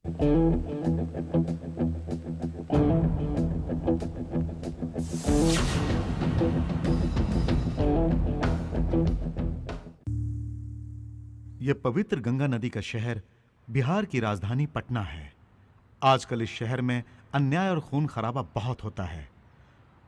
यह पवित्र गंगा नदी का शहर बिहार की राजधानी पटना है। आजकल इस शहर में अन्याय और खून खराबा बहुत होता है।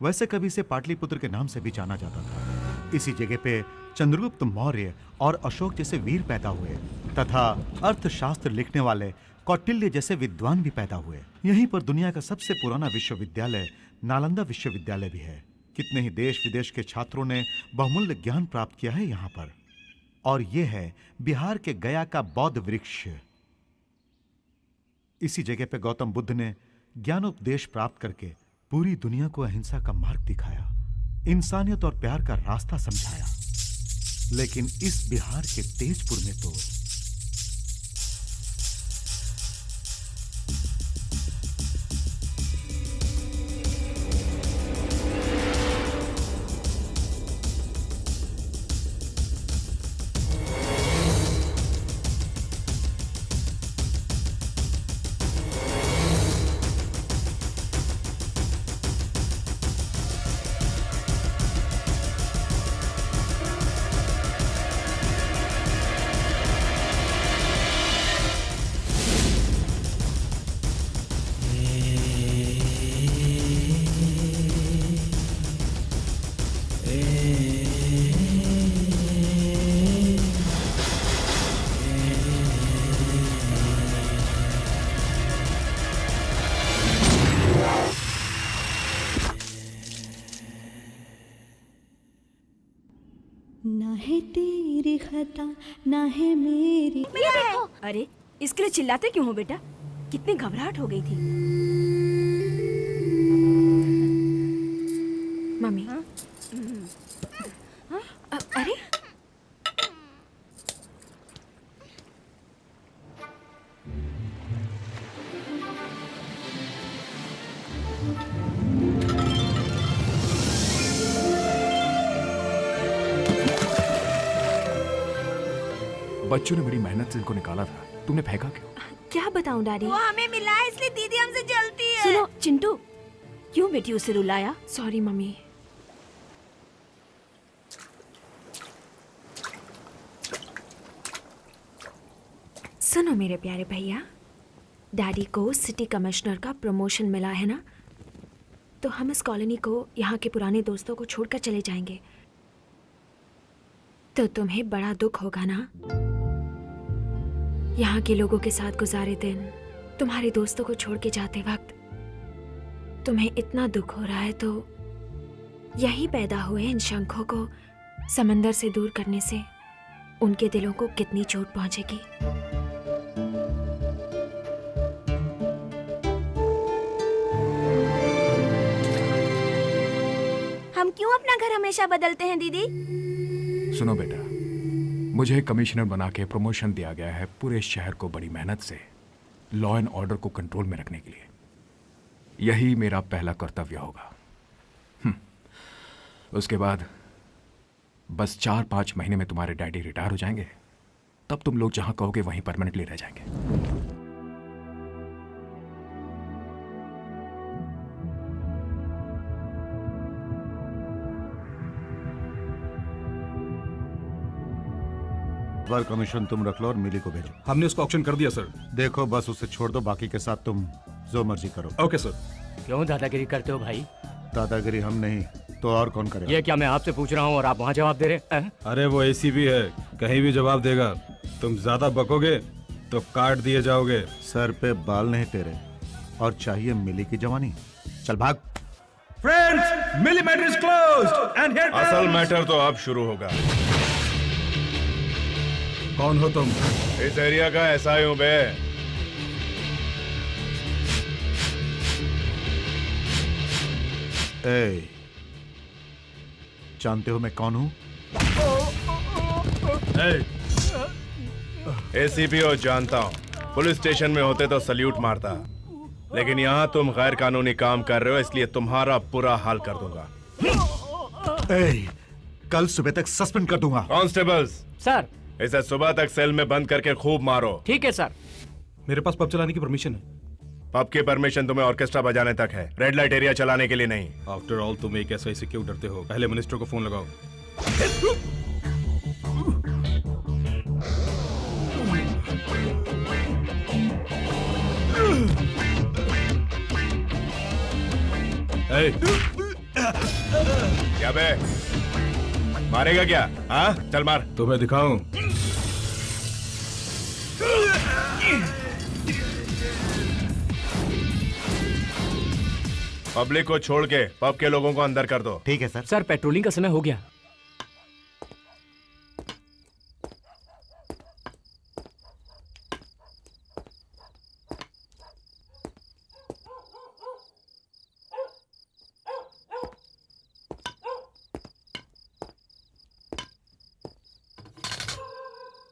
वैसे कभी इसे पाटलिपुत्र के नाम से भी जाना जाता था। इसी जगह पे चंद्रगुप्त मौर्य और अशोक जैसे वीर पैदा हुए तथा अर्थशास्त्र लिखने वाले कौटिल्य जैसे विद्वान भी पैदा हुए। यहीं पर दुनिया का सबसे पुराना विश्वविद्यालय नालंदा विश्वविद्यालय भी है। कितने ही देश विदेश के छात्रों ने बहुमूल्य ज्ञान प्राप्त किया है यहाँ पर। और यह है बिहार के गया का बौद्ध वृक्ष। इसी जगह पे गौतम बुद्ध ने ज्ञानोपदेश प्राप्त करके पूरी दुनिया को अहिंसा का मार्ग दिखाया, इंसानियत और प्यार का रास्ता समझाया। लेकिन इस बिहार के तेजपुर में तो ना है तेरी खता ना है मेरी। अरे इसके लिए चिल्लाते क्यों हो बेटा? कितनी घबराहट हो गई थी। मम्मी अरे बच्चों ने बड़ी मेहनत से इनको निकाला था, तुमने फेंका क्यों? क्या बताऊं डैडी, वो हमें मिला है इसलिए दीदी हमसे जलती है। सुनो चिंटू, क्यों बेटी उसे रुलाया? Sorry mummy. सुनो मेरे प्यारे भैया, डैडी को सिटी कमिश्नर का प्रमोशन मिला है ना, तो हम इस कॉलोनी को यहाँ के पुराने दोस्तों को छोड़कर चले जाएंगे। तो तुम्हें बड़ा दुख होगा ना? यहाँ के लोगों के साथ गुजारे दिन, तुम्हारे दोस्तों को छोड़ के जाते वक्त तुम्हें इतना दुख हो रहा है, तो यही पैदा हुए इन शंखों को समंदर से दूर करने से उनके दिलों को कितनी चोट पहुंचेगी। हम क्यों अपना घर हमेशा बदलते हैं दीदी? सुनो बेटा, मुझे कमिश्नर बना के प्रमोशन दिया गया है पूरे शहर को बड़ी मेहनत से लॉ एंड ऑर्डर को कंट्रोल में रखने के लिए। यही मेरा पहला कर्तव्य होगा। उसके बाद बस 4-5 महीने में तुम्हारे डैडी रिटायर हो जाएंगे, तब तुम लोग जहां कहोगे वहीं परमानेंटली रह जाएंगे। बार कमीशन तुम रख लो और मिली को भेजो। हमने उसको ऑक्शन कर दिया सर। देखो बस उसे छोड़ दो, बाकी के साथ तुम जो मर्जी करो। Okay sir. क्यों दादागिरी करते हो भाई? दादागिरी हम नहीं तो और कौन करेगा? ये क्या मैं आपसे पूछ रहा हूँ और आप वहाँ जवाब दे रहे हैं? अरे वो एसीपी है, कहीं भी जवाब देगा। तुम ज्यादा बकोगे तो काट दिए जाओगे। सर पे बाल नहीं तेरे, और चाहिए मिली की जवानी। चल भाग। फ्रेंड्स, मिली matter is closed and here असल मैटर तो अब शुरू होगा। कौन हो तुम? इस एरिया का एसआई हूं बे। ए, जानते हो मैं कौन हूं? एसीपी हो जानता हूं। पुलिस स्टेशन में होते तो सल्यूट मारता, लेकिन यहां तुम गैर कानूनी काम कर रहे हो, इसलिए तुम्हारा बुरा हाल कर दूंगा। ए, कल सुबह तक सस्पेंड कर दूंगा। Constables sir. इसे सुबह तक सेल में बंद करके खूब मारो। ठीक है सर। मेरे पास पब चलाने की परमिशन है। पब की परमिशन तुम्हें ऑर्केस्ट्रा बजाने तक है, रेड लाइट एरिया चलाने के लिए नहीं। आफ्टर ऑल तुम एक ऐसा से क्यों डरते हो? पहले मिनिस्टर को फोन लगाओ। ए, क्या बे, मारेगा क्या? हाँ, चल मार। तुम्हें दिखाऊं? पब्लिक को छोड़ के पब के लोगों को अंदर कर दो। ठीक है सर। सर पेट्रोलिंग का समय हो गया।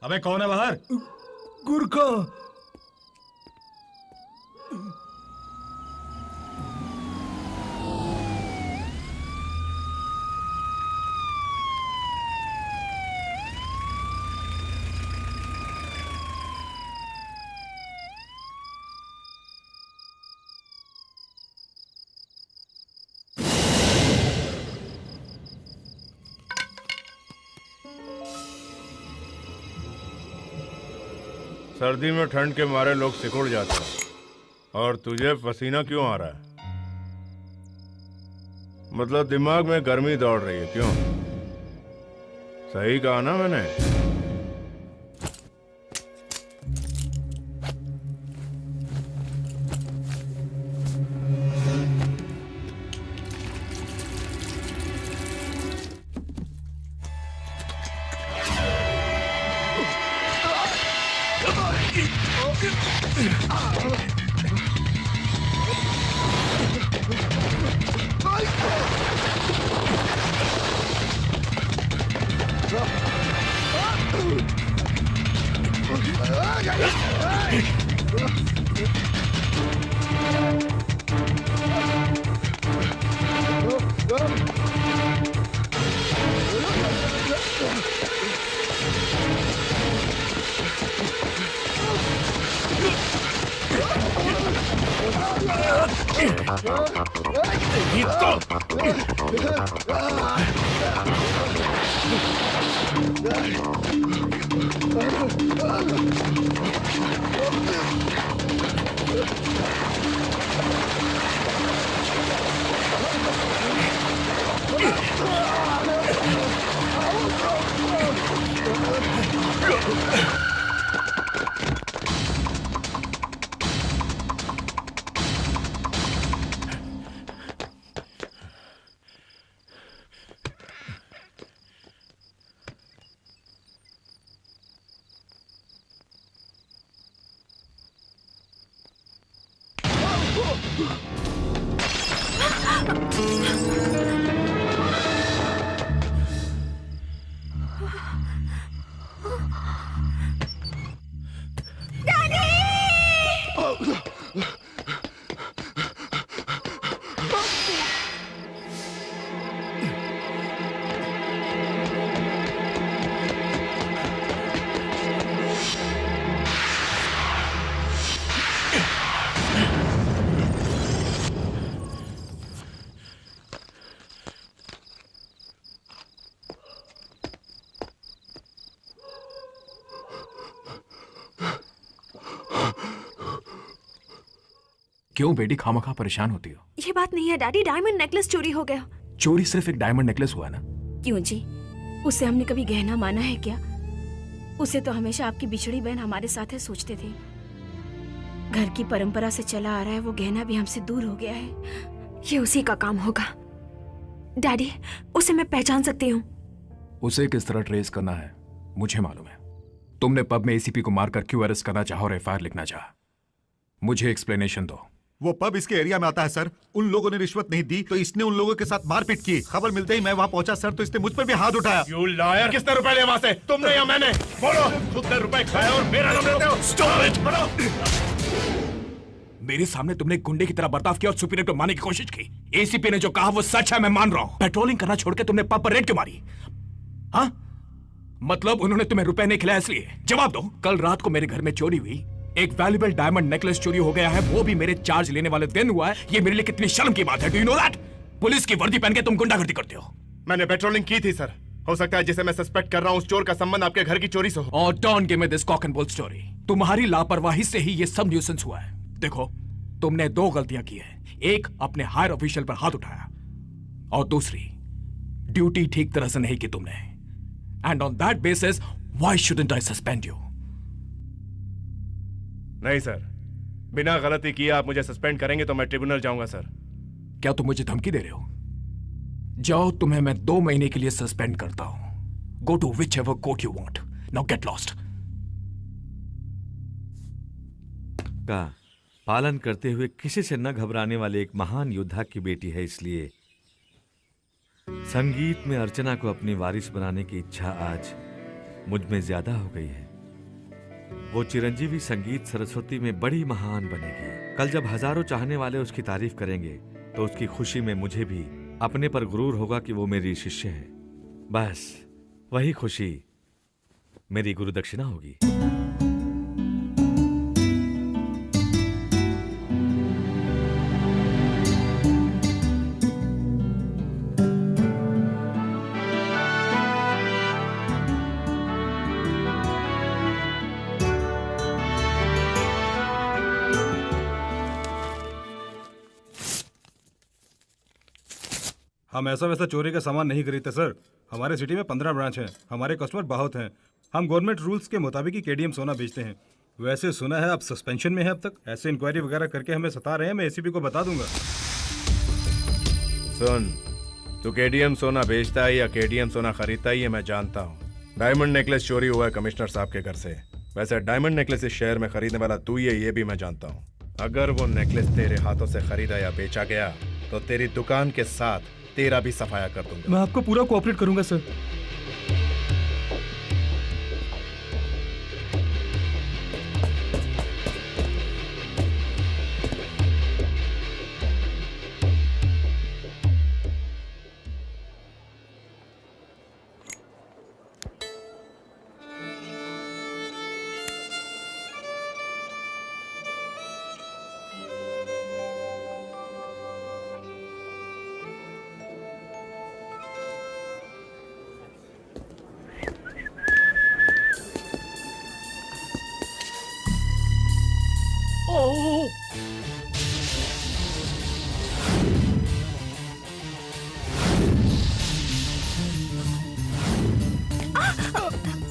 अबे कौन है बाहर? गुरखा। सर्दी में ठंड के मारे लोग सिकुड़ जाते हैं और तुझे पसीना क्यों आ रहा है? मतलब दिमाग में गर्मी दौड़ रही है क्यों? सही कहा ना मैंने? क्यों बेटी खामखा परेशान होती हो? ये बात नहीं है डैडी, डायमंड नेकलेस चोरी हो गया। चोरी सिर्फ एक डायमंड नेकलेस हुआ ना? क्यों जी, उसे हमने कभी गहना माना है क्या? उसे तो हमेशा आपकी बिछड़ी बहन हमारे साथ है सोचते थे। घर की परंपरा से चला आ रहा है, वो गहना भी हमसे दूर हो गया है। ये उसी का काम होगा। डैडी, उसे मैं पहचान सकती हूँ। उसे किस तरह ट्रेस करना है मुझे मालूम है। तुमने पब में एसीपी को मारकर क्यों अरेस्ट करना चाहा और एफआईआर लिखना चाहा? मुझे एक्सप्लेनेशन दो। वो पब इसके एरिया में आता है सर। उन लोगों ने रिश्वत नहीं दी तो इसने उन लोगों के साथ मारपीट की। खबर मिलते ही मैं वहाँ पहुंचा सर, तो इसने मुझ पर भी हाथ उठाया। You liar! किसने रुपए लिए वहां से? तुमने या मैंने? बोलो, खुद ने रुपए खाए और मेरा नाम लेते हो? Stop it! मेरे सामने तुमने गुंडे की तरह बर्ताव किया और सुपीरियर को मारने की कोशिश की। एसीपी ने जो कहा वो सच है, मैं मान रहा हूं। पेट्रोलिंग करना छोड़ के तुमने पब पर रेड क्यों मारी? हाँ, मतलब उन्होंने तुम्हें रुपए नहीं खिलाया इसलिए? जवाब दो। कल रात को मेरे घर में चोरी हुई, एक वैल्यूबल डायमंड नेकलेस चोरी हो गया है, वो भी मेरे चार्ज लेने वाले दिन हुआ है। ये मेरे लिए कितनी शर्म की बात है। Do you know that? Police की वर्दी पहन के तुम गुंडागर्दी करते हो। मैंने पेट्रोलिंग की थी सर। हो सकता है जिसे मैं सस्पेक्ट कर रहा हूँ उस चोर का संबंध आपके घर की चोरी से हो। और don't give me this cock and bull story. तुम्हारी लापरवाही से ही ये सब न्यूसेंस हुआ है। देखो, तुमने 2 गलतियां की है। एक, अपने हायर ऑफिशियल पर हाथ उठाया, और दूसरी, ड्यूटी ठीक तरह से नहीं की तुमने। And on that basis why shouldn't I suspend you? नहीं सर, बिना गलती किए आप मुझे सस्पेंड करेंगे तो मैं ट्रिब्यूनल जाऊंगा सर। क्या तुम मुझे धमकी दे रहे हो? जाओ, तुम्हें मैं 2 महीने के लिए सस्पेंड करता हूं। Go to whichever court you want. Now get lost. का पालन करते हुए किसी से न घबराने वाले एक महान योद्धा की बेटी है, इसलिए संगीत में अर्चना को अपनी वारिस बनाने की इच्छा आज मुझ में ज्यादा हो गई है। वो चिरंजीवी संगीत सरस्वती में बड़ी महान बनेगी। कल जब हजारों चाहने वाले उसकी तारीफ करेंगे तो उसकी खुशी में मुझे भी अपने पर गुरूर होगा कि वो मेरी शिष्य है। बस वही खुशी मेरी गुरु दक्षिणा होगी। हम ऐसा वैसा चोरी का सामान नहीं खरीदते सर। हमारे सिटी में 15 ब्रांच हैं। हमारे कस्टमर बहुत हैं। हम गवर्नमेंट रूल्स के मुताबिक ही केडीएम सोना बेचते हैं। वैसे सुना है आप सस्पेंशन में हैं अब तक। ऐसे इंक्वायरी वगैरह करके हमें सता रहे हैं। मैं एसीपी को बता दूंगा। सुन, तू केडीएम सोना बेचता है या केडीएम सोना खरीदता है ये मैं जानता हूँ। डायमंड नेकलेस चोरी हुआ है कमिश्नर साहब के घर से। वैसे डायमंड नेकलेस इस शहर में खरीदने वाला तू ही है ये भी मैं जानता हूँ। अगर वो नेकलेस तेरे हाथों से खरीदा या बेचा गया तो तेरी दुकान के साथ तेरा भी सफाया कर दूंगा। मैं आपको पूरा कोऑपरेट करूंगा सर।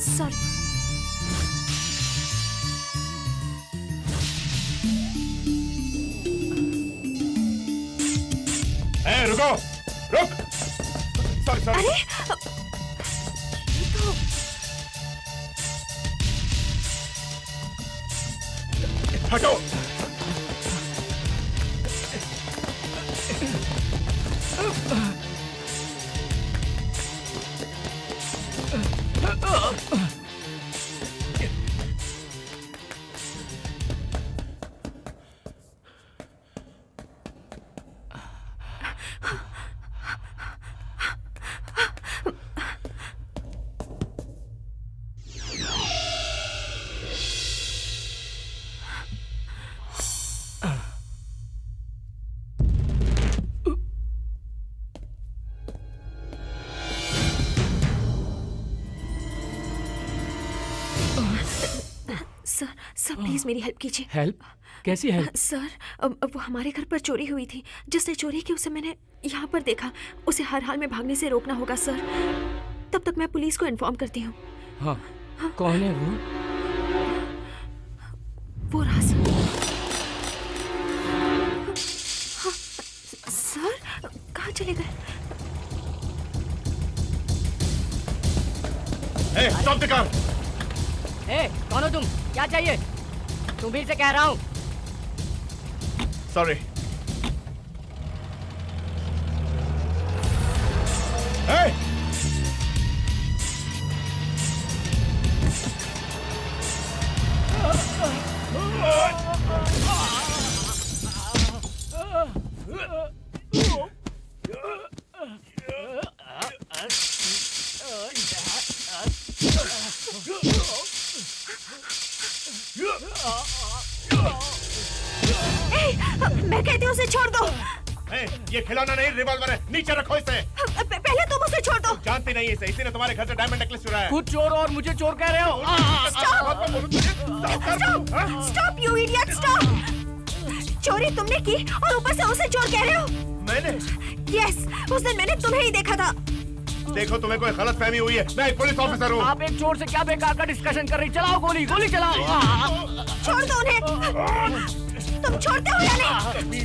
सॉरी। रुको, रुक। Sorry sorry. अरे हटो। सर प्लीज मेरी हेल्प कीजिए। हेल्प? कैसी हेल्प? सर वो हमारे घर पर चोरी हुई थी। जिसने चोरी की उसे मैंने यहाँ पर देखा। उसे हर हाल में भागने से रोकना होगा सर। तब तक मैं पुलिस को इन्फॉर्म करती हूँ। हाँ, कौन है वो? वो रहा सर। हाँ, सर कहाँ चले गए? Stop the car. ए, कौन हो तुम? क्या चाहिए? तुम भी से कह रहा हूँ। सॉरी। ये खिलौना नहीं रिवॉल्वर है, नीचे रखो इसे। पहले तुम उसे छोड़ दो। जानती नहीं इसे, इसी ने तुम्हारे घर से डायमंड नेकलेस चुराया है। खुद चोर और मुझे चोर कह रहे हो? Stop you idiot, stop. चोरी तुमने की और ऊपर से उसे चोर कह रहे हो? मैंने? यस, उस दिन मैंने तुम्हें ही देखा था। देखो तुम्हें कोई गलत फहमी हुई है, मैं एक पुलिस ऑफिसर हूँ। आप एक चोर से क्या बेकार का डिस्कशन कर रही? चलाओ गोली, गोली चलाओ। छोड़ दो उन्हें। तुम छोड़ते हो या नहीं?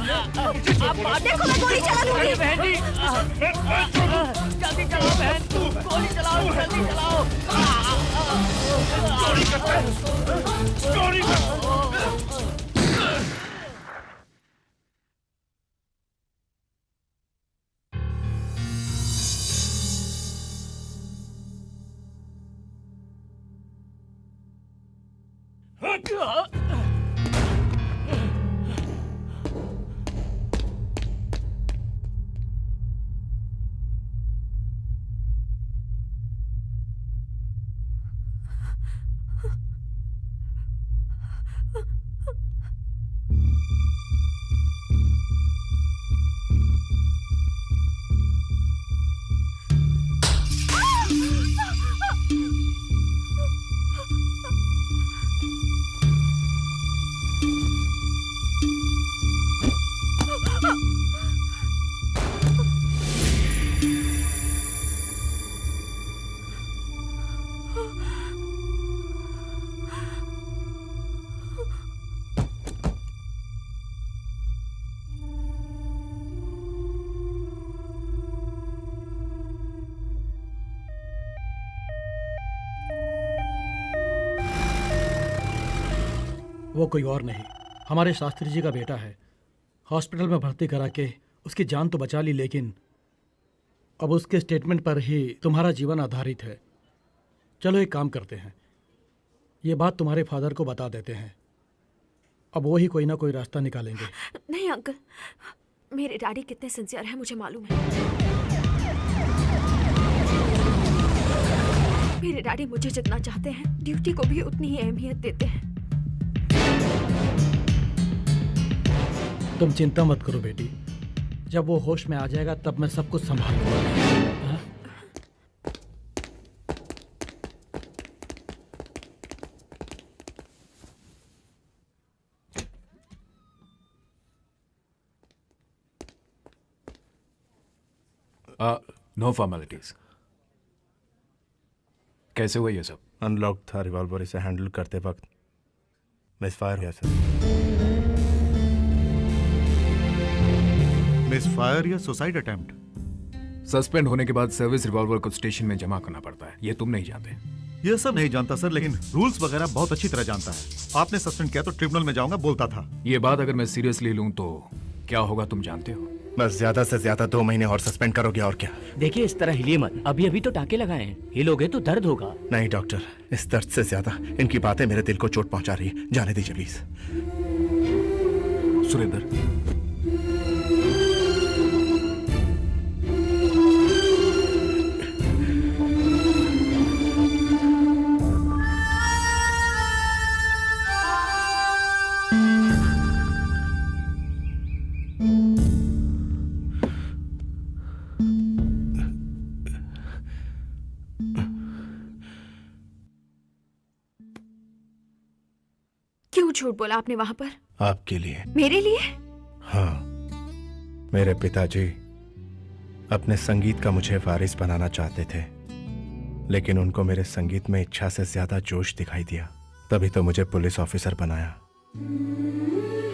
देखो मैं गोली चला दूंगी। बहन जी, जल्दी चलाओ बहन, गोली चलाओ, जल्दी चलाओ। वो कोई और नहीं, हमारे शास्त्री जी का बेटा है। हॉस्पिटल में भर्ती करा के उसकी जान तो बचा ली, लेकिन अब उसके स्टेटमेंट पर ही तुम्हारा जीवन आधारित है। चलो एक काम करते हैं, ये बात तुम्हारे फादर को बता देते हैं। अब वो ही कोई ना कोई रास्ता निकालेंगे। नहीं अंकल, मेरे डैडी कितने सिंसियर हैं मुझे मालूम है। मेरे डैडी मुझे जितना चाहते हैं, ड्यूटी को भी उतनी ही अहमियत देते हैं। तुम चिंता मत करो बेटी, जब वो होश में आ जाएगा तब मैं सब कुछ संभाल लूंगा। हाँ? No formalities. कैसे हुआ ये सब? अनलॉक था रिवॉल्वर, इसे हैंडल करते वक्त मिसफायर हुआ सर। मिसफायर या सुसाइड अटेम्प्ट? सस्पेंड होने के बाद सर्विस रिवॉल्वर को स्टेशन में जमा करना पड़ता है, ये तुम नहीं जानते। यह सब नहीं जानता सर, लेकिन रूल्स वगैरह बहुत अच्छी तरह जानता है। आपने सस्पेंड किया तो ट्रिब्यूनल में जाऊंगा बोलता था। ये बात अगर मैं सीरियसली लूं तो क्या होगा तुम जानते हो? बस ज्यादा से ज्यादा 2 महीने और सस्पेंड करोगे, और क्या। देखिए इस तरह हिलिए मत, अभी अभी तो टाके लगाए हैं, हिलोगे तो दर्द होगा। नहीं डॉक्टर, इस दर्द से ज्यादा इनकी बातें मेरे दिल को चोट पहुंचा रही है। जाने दीजिए प्लीज। सुरेंद्र, क्यों झूठ बोला आपने वहां पर? आपके लिए। मेरे लिए? हाँ, मेरे पिताजी अपने संगीत का मुझे वारिस बनाना चाहते थे, लेकिन उनको मेरे संगीत में इच्छा से ज्यादा जोश दिखाई दिया, तभी तो मुझे पुलिस ऑफिसर बनाया।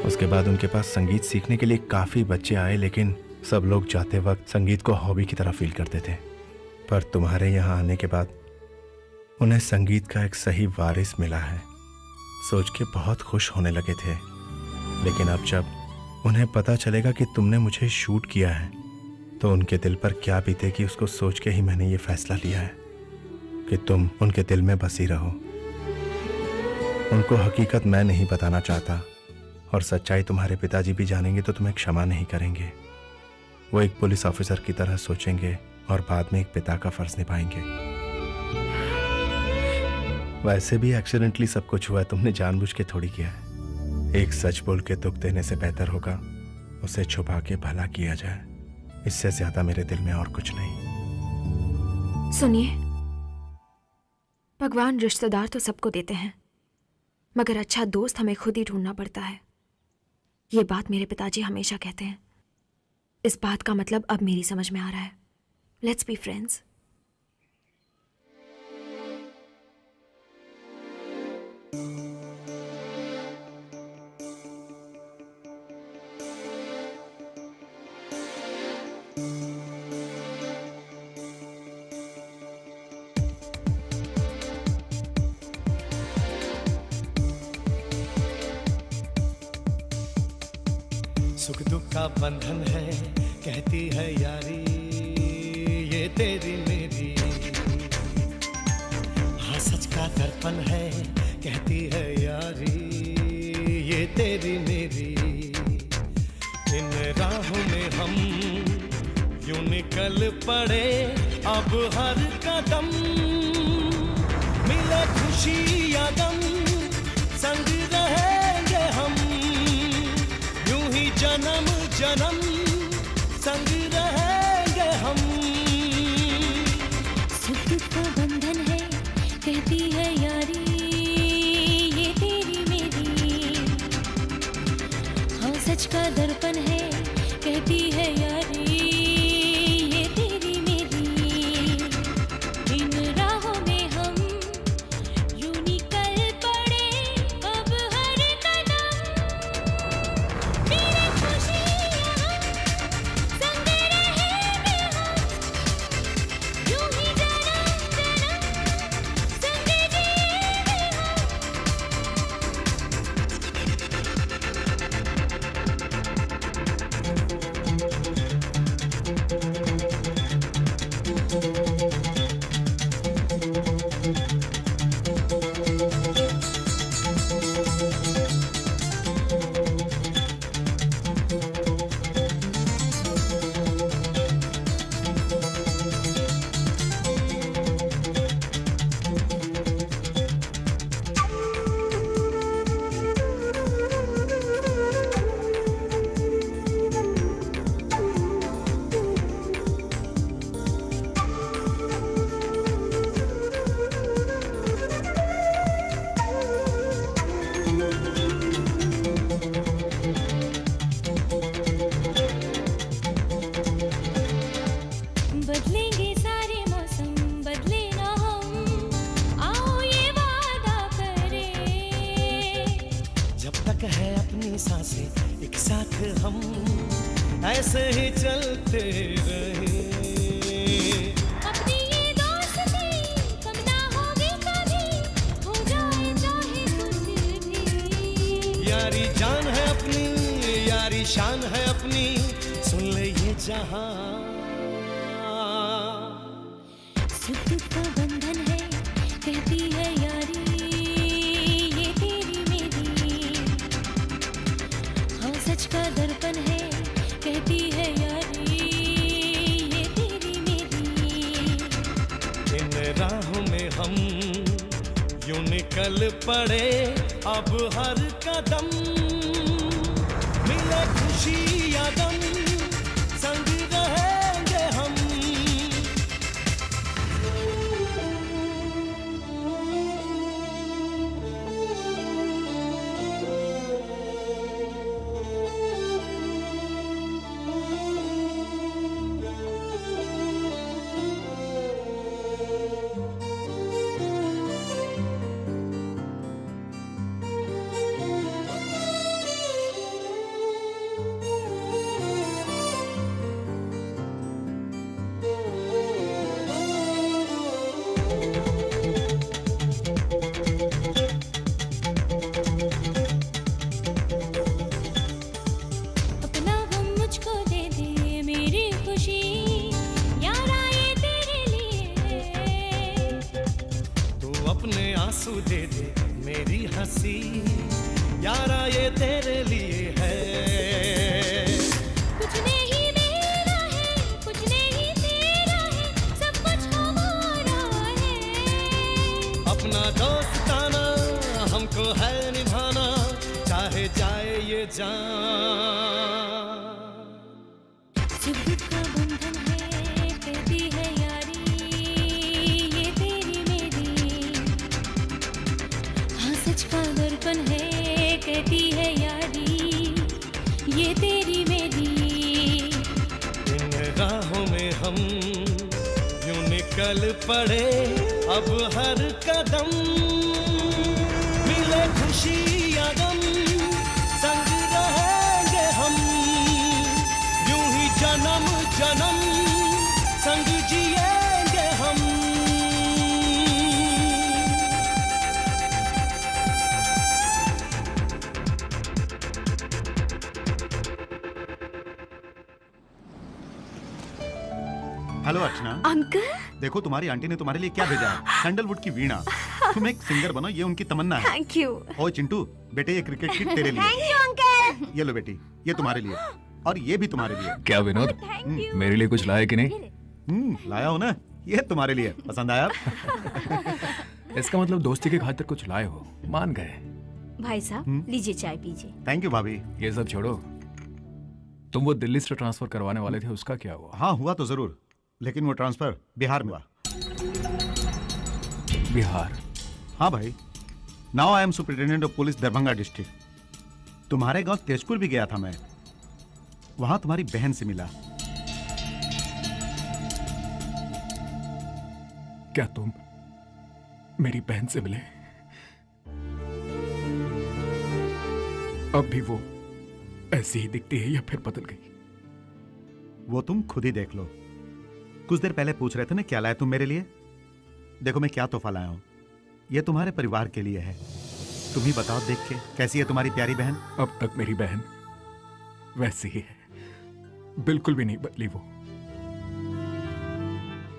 उसके बाद उनके पास संगीत सीखने के लिए काफी बच्चे आए, लेकिन सब लोग जाते वक्त संगीत को हॉबी की तरह फील करते थे। पर तुम्हारे यहाँ आने के बाद उन्हें संगीत का एक सही वारिस मिला है, सोच के बहुत खुश होने लगे थे। लेकिन अब जब उन्हें पता चलेगा कि तुमने मुझे शूट किया है, तो उनके दिल पर क्या बीतेगी, उसको सोच के ही मैंने ये फैसला लिया है कि तुम उनके दिल में बसी रहो। उनको हकीकत मैं नहीं बताना चाहता, और सच्चाई तुम्हारे पिताजी भी जानेंगे तो तुम्हें क्षमा नहीं करेंगे। वो एक पुलिस ऑफिसर की तरह सोचेंगे और बाद में एक पिता का फर्ज निभाएंगे। वैसे भी एक्सीडेंटली सब कुछ हुआ है, तुमने जानबूझ के थोड़ी किया है। एक सच बोल के दुख देने से बेहतर होगा उसे छुपा के भला किया जाए। इससे ज्यादा मेरे दिल में और कुछ नहीं। सुनिए, भगवान रिश्तेदार तो सबको देते हैं, मगर अच्छा दोस्त हमें खुद ही ढूंढना पड़ता है। ये बात मेरे पिताजी हमेशा कहते हैं। इस बात का मतलब अब मेरी समझ में आ रहा है। Let's be friends. सुख दुख का बंधन है, कहती है यारी ये तेरी मेरी। हाँ सच का दर्पण है, कहती है यारी ये तेरी मेरी। इन राहों में हम यूं निकल पड़े अब हर कदम। मिले खुशी या गम संग रहेंगे हम, जन्म जन्म संग रहेंगे हम। सुख का बंधन है, कहती है यारी ये तेरी मेरी। हाँ सच का दर्पण है, कहती है यारी ये तेरी मेरी। इन राहों में हम यूं निकल पड़े अब हर कदम। मेरे खुशियाँ संग रहेंगे हम, यूं ही जन्म जन्म संग जिएंगे हम। बदलेंगे सारे मौसम, बदले ना हम, आओ ये वादा करें। जब तक है अपनी सांसें एक साथ हम, ऐसे ही चलते रहे। अपनी ये दोस्ती कम ना होगी कभी, हो जाए चाहे कुछ भी। यारी जान है अपनी, यारी शान है अपनी, सुन ले ये जहां। सुख का बंधन है, कहती है यारी ये तेरी मेरी। हाँ सच का दर्पण है, कहती है यारी ये तेरी मेरी। इन राहों में हम यूं निकल पड़े अब हर कदम। मिले खुशी या गम संग रहेंगे हम। अपना गम मुझको दे दे मेरी खुशी, यारा ये तेरे लिए है। तू अपने आंसू दे दे मेरी हंसी, यारा ये तेरे लिए है। कुछ नहीं मेरा है, कुछ नहीं तेरा है, सब कुछ हमारा है। अपना दोस्ताना हमको है निभाना, चाहे जाए ये जान। सुख का राहों में हम यूं निकल पड़े अब हर कदम मिले खुशी या गम संग रहेंगे हम यूं ही जन्म जन्म संग जिएंगे हम। हेलो अर्चना। अंकल देखो तुम्हारी आंटी ने तुम्हारे लिए क्या भेजा है, सैंडलवुड की वीणा। तुम एक सिंगर बनो, ये उनकी तमन्ना है। Thank you. ओ चिंटू बेटे, ये क्रिकेट किट तेरे लिए। Thank you uncle. ये लो बेटी, ये तुम्हारे लिए और ये भी तुम्हारे लिए। क्या विनोद, थैंक यू। मेरे लिए कुछ लाए कि नहीं? लाया हो ना, ये तुम्हारे लिए। पसंद आया? इसका मतलब दोस्ती की खातिर कुछ लाए हो, मान गए। भाई साहब लीजिए चाय पीजिए। थैंक यू भाभी। ये सब छोड़ो, तुम वो दिल्ली से ट्रांसफर करवाने वाले थे, उसका क्या हुआ? हाँ हुआ तो जरूर, लेकिन वो ट्रांसफर बिहार में हुआ। बिहार? हाँ भाई, now I am superintendent of police Darbhanga district. तुम्हारे गांव तेजपुर भी गया था मैं, वहां तुम्हारी बहन से मिला। क्या तुम मेरी बहन से मिले? अब भी वो ऐसी ही दिखती है या फिर बदल गई? वो तुम खुद ही देख लो। कुछ देर पहले पूछ रहे थे ना क्या लाए तुम मेरे लिए। देखो मैं क्या तोहफा लाया हूं, ये तुम्हारे परिवार के लिए है। तुम ही बताओ देख के, कैसी है तुम्हारी प्यारी बहन? अब तक मेरी बहन वैसी ही है, बिल्कुल भी नहीं बदली वो।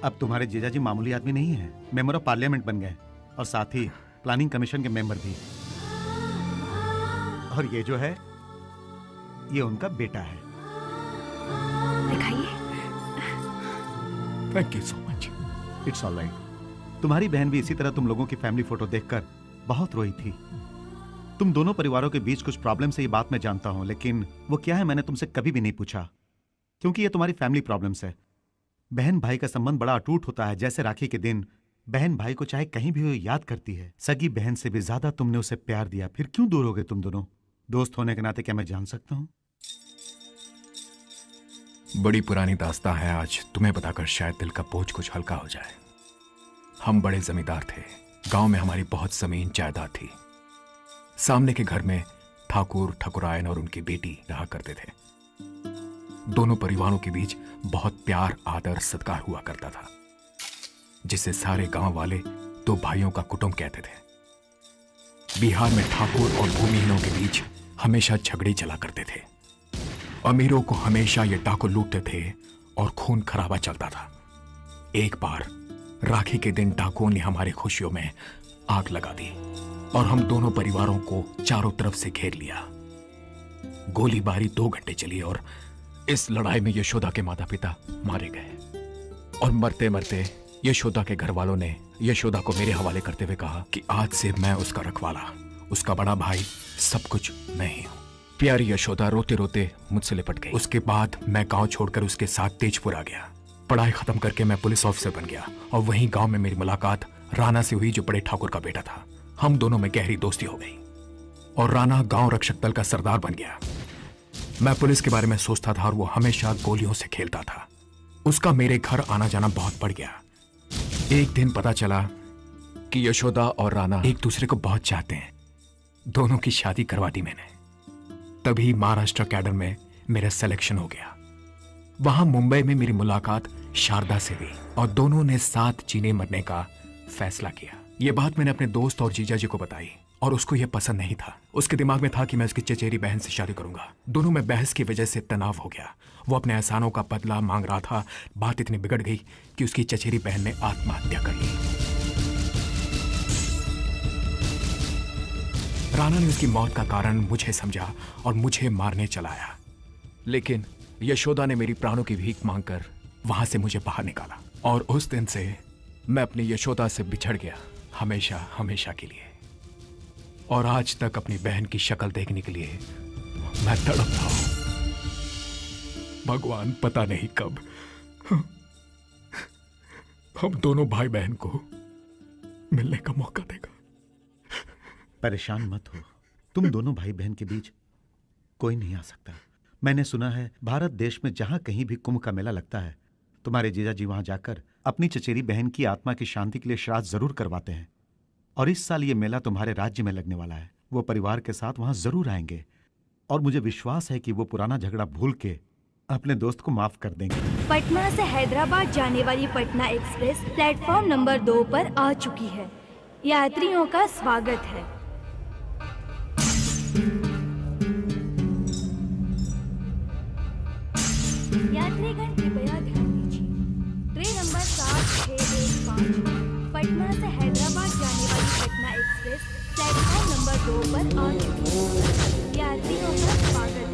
अब तुम्हारे जीजाजी मामूली आदमी नहीं है, मेंबर ऑफ पार्लियामेंट बन गए और साथ ही प्लानिंग कमीशन के मेंबर भी। और ये जो है, ये उनका बेटा है। दिखाइए। Thank you so much. It's all right. तुम्हारी बहन भी इसी तरह तुम लोगों की फैमिली फोटो देखकर बहुत रोई थी। तुम दोनों परिवारों के बीच कुछ प्रॉब्लम से ये बात मैं जानता हूं, लेकिन वो क्या है मैंने तुमसे कभी भी नहीं पूछा, क्योंकि ये तुम्हारी फैमिली प्रॉब्लम्स है। बहन भाई का संबंध बड़ा अटूट होता है। जैसे राखी के दिन बहन भाई को चाहे कहीं भी हो याद करती है। सगी बहन से भी ज्यादा तुमने उसे प्यार दिया, फिर क्यों दूर हो गए तुम दोनों? दोस्त होने के नाते क्या मैं जान सकता हूं? बड़ी पुरानी दास्तां है, आज तुम्हें बताकर शायद दिल का बोझ कुछ हल्का हो जाए। हम बड़े जमींदार थे, गांव में हमारी बहुत जमीन जायदाद थी। सामने के घर में ठाकुर ठकुरायन और उनकी बेटी रहा करते थे। दोनों परिवारों के बीच बहुत प्यार आदर सत्कार हुआ करता था, जिसे सारे गांव वाले दो भाइयों का कुटुंब कहते थे। बिहार में ठाकुर और भूमिहीनों के बीच हमेशा झगड़े चला करते थे। अमीरों को हमेशा ये डाकू लूटते थे और खून खराबा चलता था। एक बार राखी के दिन डाकुओं ने हमारी खुशियों में आग लगा दी और हम दोनों परिवारों को चारों तरफ से घेर लिया। गोलीबारी 2 घंटे चली और इस लड़ाई में यशोदा के माता पिता मारे गए। और मरते मरते यशोदा के घर वालों ने यशोदा को मेरे हवाले करते हुए कहा कि आज से मैं उसका रखवाला, उसका बड़ा भाई, सब कुछ मैं ही हूं। प्यारी यशोदा रोते रोते मुझसे लिपट गई। उसके बाद मैं गांव छोड़कर उसके साथ तेजपुर आ गया। पढ़ाई खत्म करके मैं पुलिस ऑफिसर बन गया और वहीं गांव में मेरी मुलाकात राणा से हुई, जो बड़े ठाकुर का बेटा था। हम दोनों में गहरी दोस्ती हो गई और राणा गांव रक्षक दल का सरदार बन गया। मैं पुलिस के बारे में सोचता था और वो हमेशा गोलियों से खेलता था। उसका मेरे घर आना जाना बहुत बढ़ गया। एक दिन पता चला कि यशोदा और राणा एक दूसरे को बहुत चाहते हैं। दोनों की शादी करवा दी मैंने। तभी महाराष्ट्र कैडर में मेरा सिलेक्शन हो गया। वहां मुंबई में मेरी मुलाकात शारदा से हुई और दोनों ने साथ जीने मरने का फैसला किया। यह बात मैंने अपने दोस्त और जीजा जी को बताई और उसको यह पसंद नहीं था। उसके दिमाग में था कि मैं उसकी चचेरी बहन से शादी करूंगा। दोनों में बहस की वजह से तनाव हो गया। वो अपने एहसानों का बदला मांग रहा था। बात इतनी बिगड़ गई कि उसकी चचेरी बहन ने आत्महत्या कर ली। राणा ने उसकी मौत का कारण मुझे समझा और मुझे मारने चला आया, लेकिन यशोदा ने मेरी प्राणों की भीख मांगकर वहां से मुझे बाहर निकाला और उस दिन से मैं अपनी यशोदा से बिछड़ गया, हमेशा हमेशा के लिए। और आज तक अपनी बहन की शक्ल देखने के लिए मैं तड़पता हूं। भगवान पता नहीं कब हम दोनों भाई बहन को मिलने का मौका देगा। परेशान मत हो, तुम दोनों भाई बहन के बीच कोई नहीं आ सकता। मैंने सुना है भारत देश में जहां कहीं भी कुंभ का मेला लगता है, तुम्हारे जीजा जी वहां जाकर अपनी चचेरी बहन की आत्मा की शांति के लिए श्राद्ध जरूर करवाते हैं। और इस साल ये मेला तुम्हारे राज्य में लगने वाला है। वो परिवार के साथ वहां जरूर आएंगे और मुझे विश्वास है कि वो पुराना झगड़ा भूल के अपने दोस्त को माफ कर देंगे। पटना से हैदराबाद जाने वाली पटना एक्सप्रेस प्लेटफॉर्म नंबर 2 पर आ चुकी है। यात्रियों का स्वागत है। यात्रीगण कृपया ध्यान दीजिए। ट्रेन नंबर 7615 पटना से हैदराबाद जाने वाली पटना एक्सप्रेस प्लेटफॉर्म नंबर 2 पर आ चुकी है। यात्रियों का स्वागत है।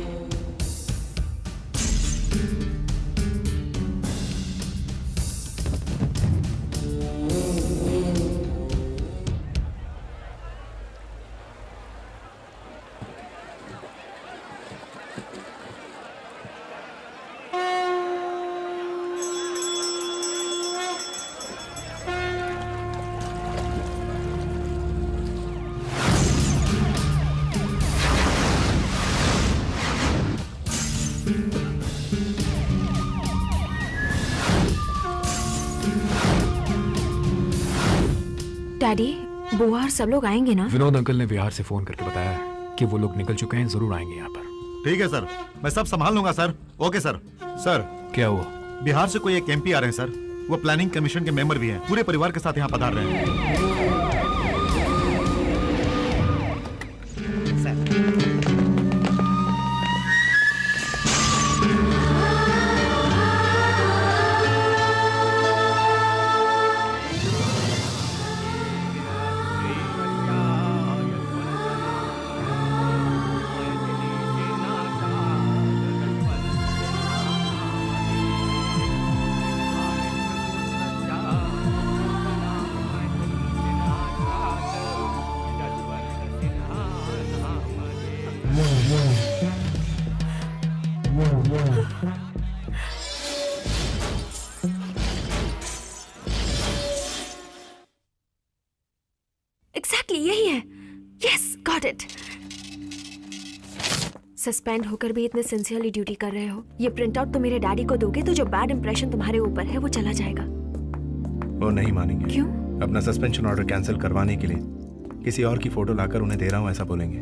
डैडी, बुआ और सब लोग आएंगे ना? विनोद अंकल ने बिहार से फोन करके बताया है कि वो लोग निकल चुके हैं, जरूर आएंगे यहाँ पर। ठीक है सर, मैं सब संभाल लूंगा सर। Okay sir. सर, क्या हुआ? बिहार से कोई एक एमपी आ रहे हैं सर। वो प्लानिंग कमीशन के मेंबर भी हैं। पूरे परिवार के साथ यहाँ पधार रहे हैं। एग्जैक्टली यही है। Yes, got it. सस्पेंड होकर भी इतने सिंसियरली ड्यूटी कर रहे हो। ये प्रिंट आउट तो मेरे डैडी को दोगे तो जो बैड इंप्रेशन तुम्हारे ऊपर है वो चला जाएगा। वो नहीं मानेंगे। क्यों? अपना सस्पेंशन ऑर्डर कैंसिल करवाने के लिए किसी और की फोटो लाकर उन्हें दे रहा हूँ, ऐसा बोलेंगे।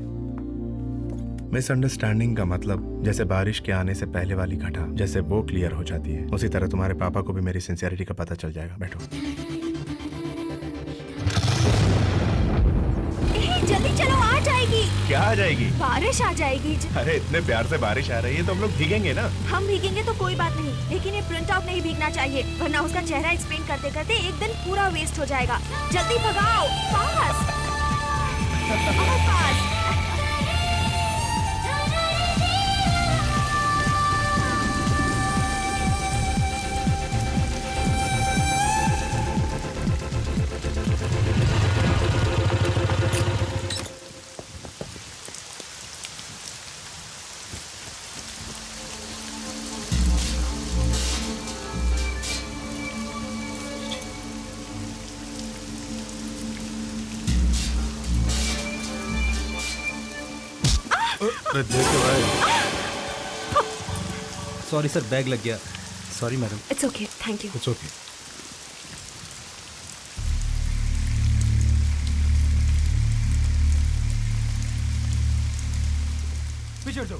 मिसअंडरस्टैंडिंग का मतलब जैसे बारिश के आने से पहले वाली घटा, जैसे वो क्लियर हो जाती है, उसी तरह तुम्हारे पापा को भी मेरी सिंसियरिटी का पता चल जाएगा। बैठो। जल्दी चलो, आ जाएगी। क्या आ जाएगी? बारिश आ जाएगी। अरे इतने प्यार से बारिश आ रही है तो हम लोग भीगेंगे ना। हम भीगेंगे तो कोई बात नहीं, लेकिन ये प्रिंट आउट नहीं भीगना चाहिए, वरना उसका चेहरा एक्सप्लेन करते करते एक दिन पूरा वेस्ट हो जाएगा। जल्दी भगाओ, फास्ट, और फास्ट। सॉरी सर, बैग लग गया। Sorry madam. It's okay, thank you. It's okay. पीछे हटो।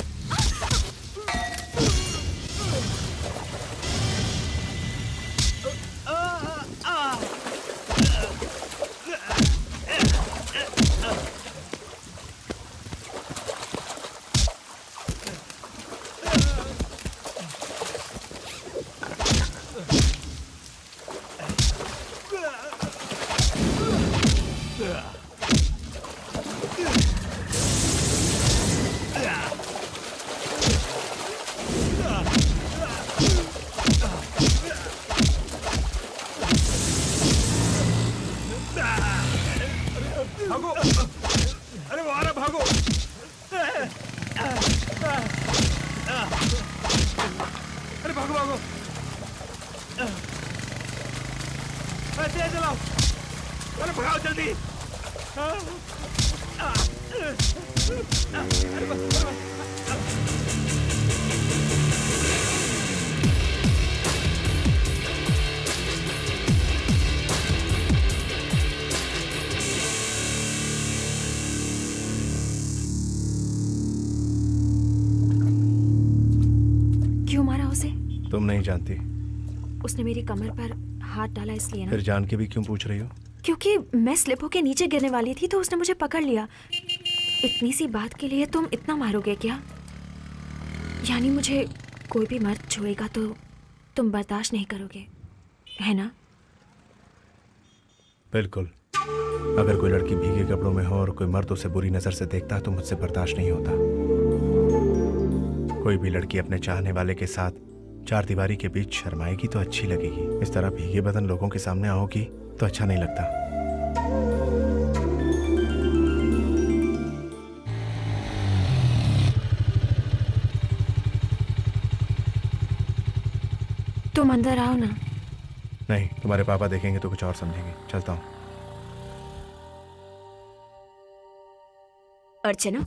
क्यों मारा उसे? तुम नहीं जानती, उसने मेरी कमर पर हाथ डाला इसलिए ना? फिर जान के भी क्यों पूछ रही हो? क्योंकि मैं स्लिप होके नीचे गिरने वाली थी तो उसने मुझे पकड़ लिया। इतनी सी बात के लिए तुम इतना मारोगे क्या? यानी मुझे कोई भी मर्द छुएगा तो तुम बर्दाश्त नहीं करोगे, है ना? बिल्कुल। अगर कोई लड़की भीगे कपड़ों में हो और कोई मर्द उसे बुरी नजर से देखता है तो मुझसे बर्दाश्त नहीं होता। कोई भी लड़की अपने चाहने वाले के साथ चार दीवारी के बीच शर्माएगी तो अच्छी लगेगी। इस तरह भीगे बदन लोगों के सामने आओगी तो अच्छा नहीं लगता। तुम अंदर आओ ना। नहीं, तुम्हारे पापा देखेंगे तो कुछ और समझेंगे। चलता हूँ। अर्चना,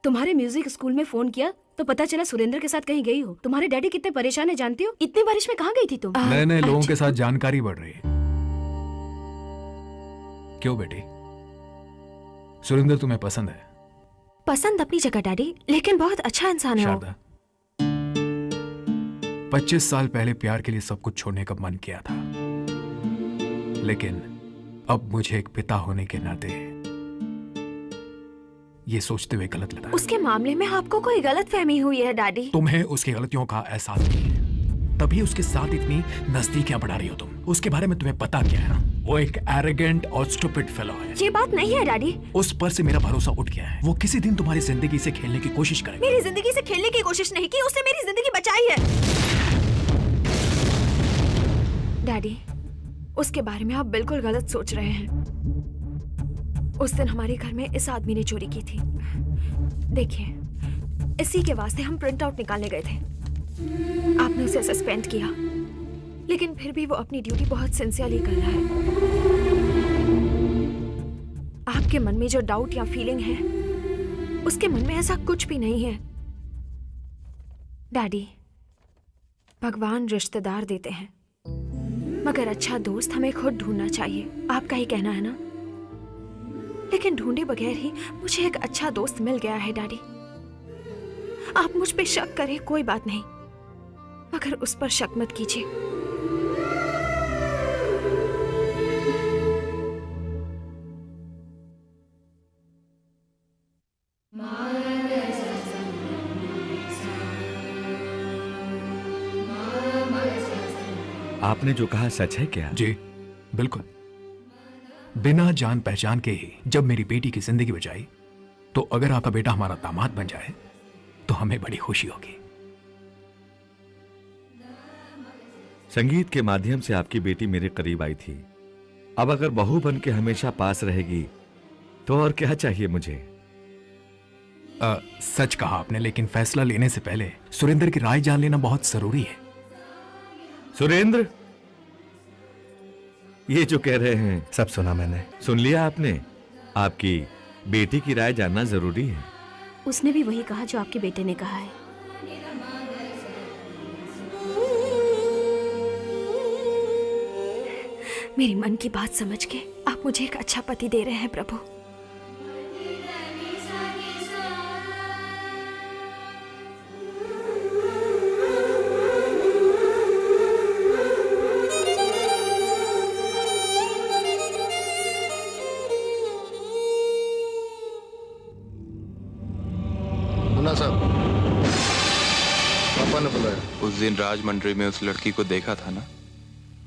तुम्हारे म्यूजिक स्कूल में फोन किया तो पता चला सुरेंद्र के साथ कहीं गई हो। तुम्हारे डैडी कितने परेशान है जानती हो? इतनी बारिश में कहाँ गई थी तुम? नए नए लोगों के साथ जानकारी बढ़ रही है। क्यों बेटी, सुरेंद्र तुम्हें पसंद है? पसंद अपनी जगह डैडी, लेकिन बहुत अच्छा इंसान है वो। शारदा, 25 साल पहले प्यार के लिए सब कुछ छोड़ने का मन किया था, लेकिन अब मुझे एक पिता होने के नाते ये सोचते हुए गलत लगा। उसके मामले में आपको कोई गलत फहमी हुई है डैडी। तुम्हें उसकी गलतियों का एहसास नहीं है, तभी उसके साथ इतनी नजदीकियां बढ़ा रही हो तुम। उसके बारे में तुम्हें पता क्या है? वो एक एरोगेंट और स्टूपिड फेलो है। ये बात नहीं है डैडी। उस पर से मेरा भरोसा उठ गया है। वो किसी दिन तुम्हारी जिंदगी से खेलने की कोशिश करेगा। मेरी जिंदगी से खेलने की कोशिश नहीं की, उसने मेरी जिंदगी बचाई है। डैडी, उसके बारे में आप बिल्कुल गलत सोच रहे हैं। उस दिन हमारे घर में इस आदमी ने चोरी की थी। देखिए, इसी के वास्ते हम प्रिंट आउट निकालने गए थे। आपने उसे सस्पेंड किया, लेकिन फिर भी वो अपनी ड्यूटी बहुत सिंसियरली कर रहा है। आपके मन में जो डाउट या फीलिंग है, उसके मन में ऐसा कुछ भी नहीं है। डैडी, भगवान रिश्तेदार देते हैं, मगर अच्छा दोस्त हमें खुद ढूंढना चाहिए। आपका ही कहना है ना? लेकिन ढूंढे बगैर ही मुझे एक अच्छा दोस्त मिल गया है डैडी। आप मुझ पे शक करें कोई बात नहीं, मगर उस पर शक मत कीजिए। आपने जो कहा सच है क्या? जी बिल्कुल। बिना जान पहचान के ही जब मेरी बेटी की जिंदगी बचाई, तो अगर आपका बेटा हमारा दामाद बन जाए तो हमें बड़ी खुशी होगी। संगीत के माध्यम से आपकी बेटी मेरे करीब आई थी। अब अगर बहू बन के हमेशा पास रहेगी तो और क्या चाहिए मुझे? सच कहा आपने, लेकिन फैसला लेने से पहले सुरेंद्र की राय जान लेना बहुत जरूरी है। सुरेंद्र, ये जो कह रहे हैं सब सुना मैंने। सुन लिया आपने? आपकी बेटी की राय जानना जरूरी है। उसने भी वही कहा जो आपके बेटे ने कहा है। मेरी मन की बात समझ के आप मुझे एक अच्छा पति दे रहे हैं प्रभु। पापा ने बुलाया। उस दिन राजमंड्री में उस लड़की को देखा था ना,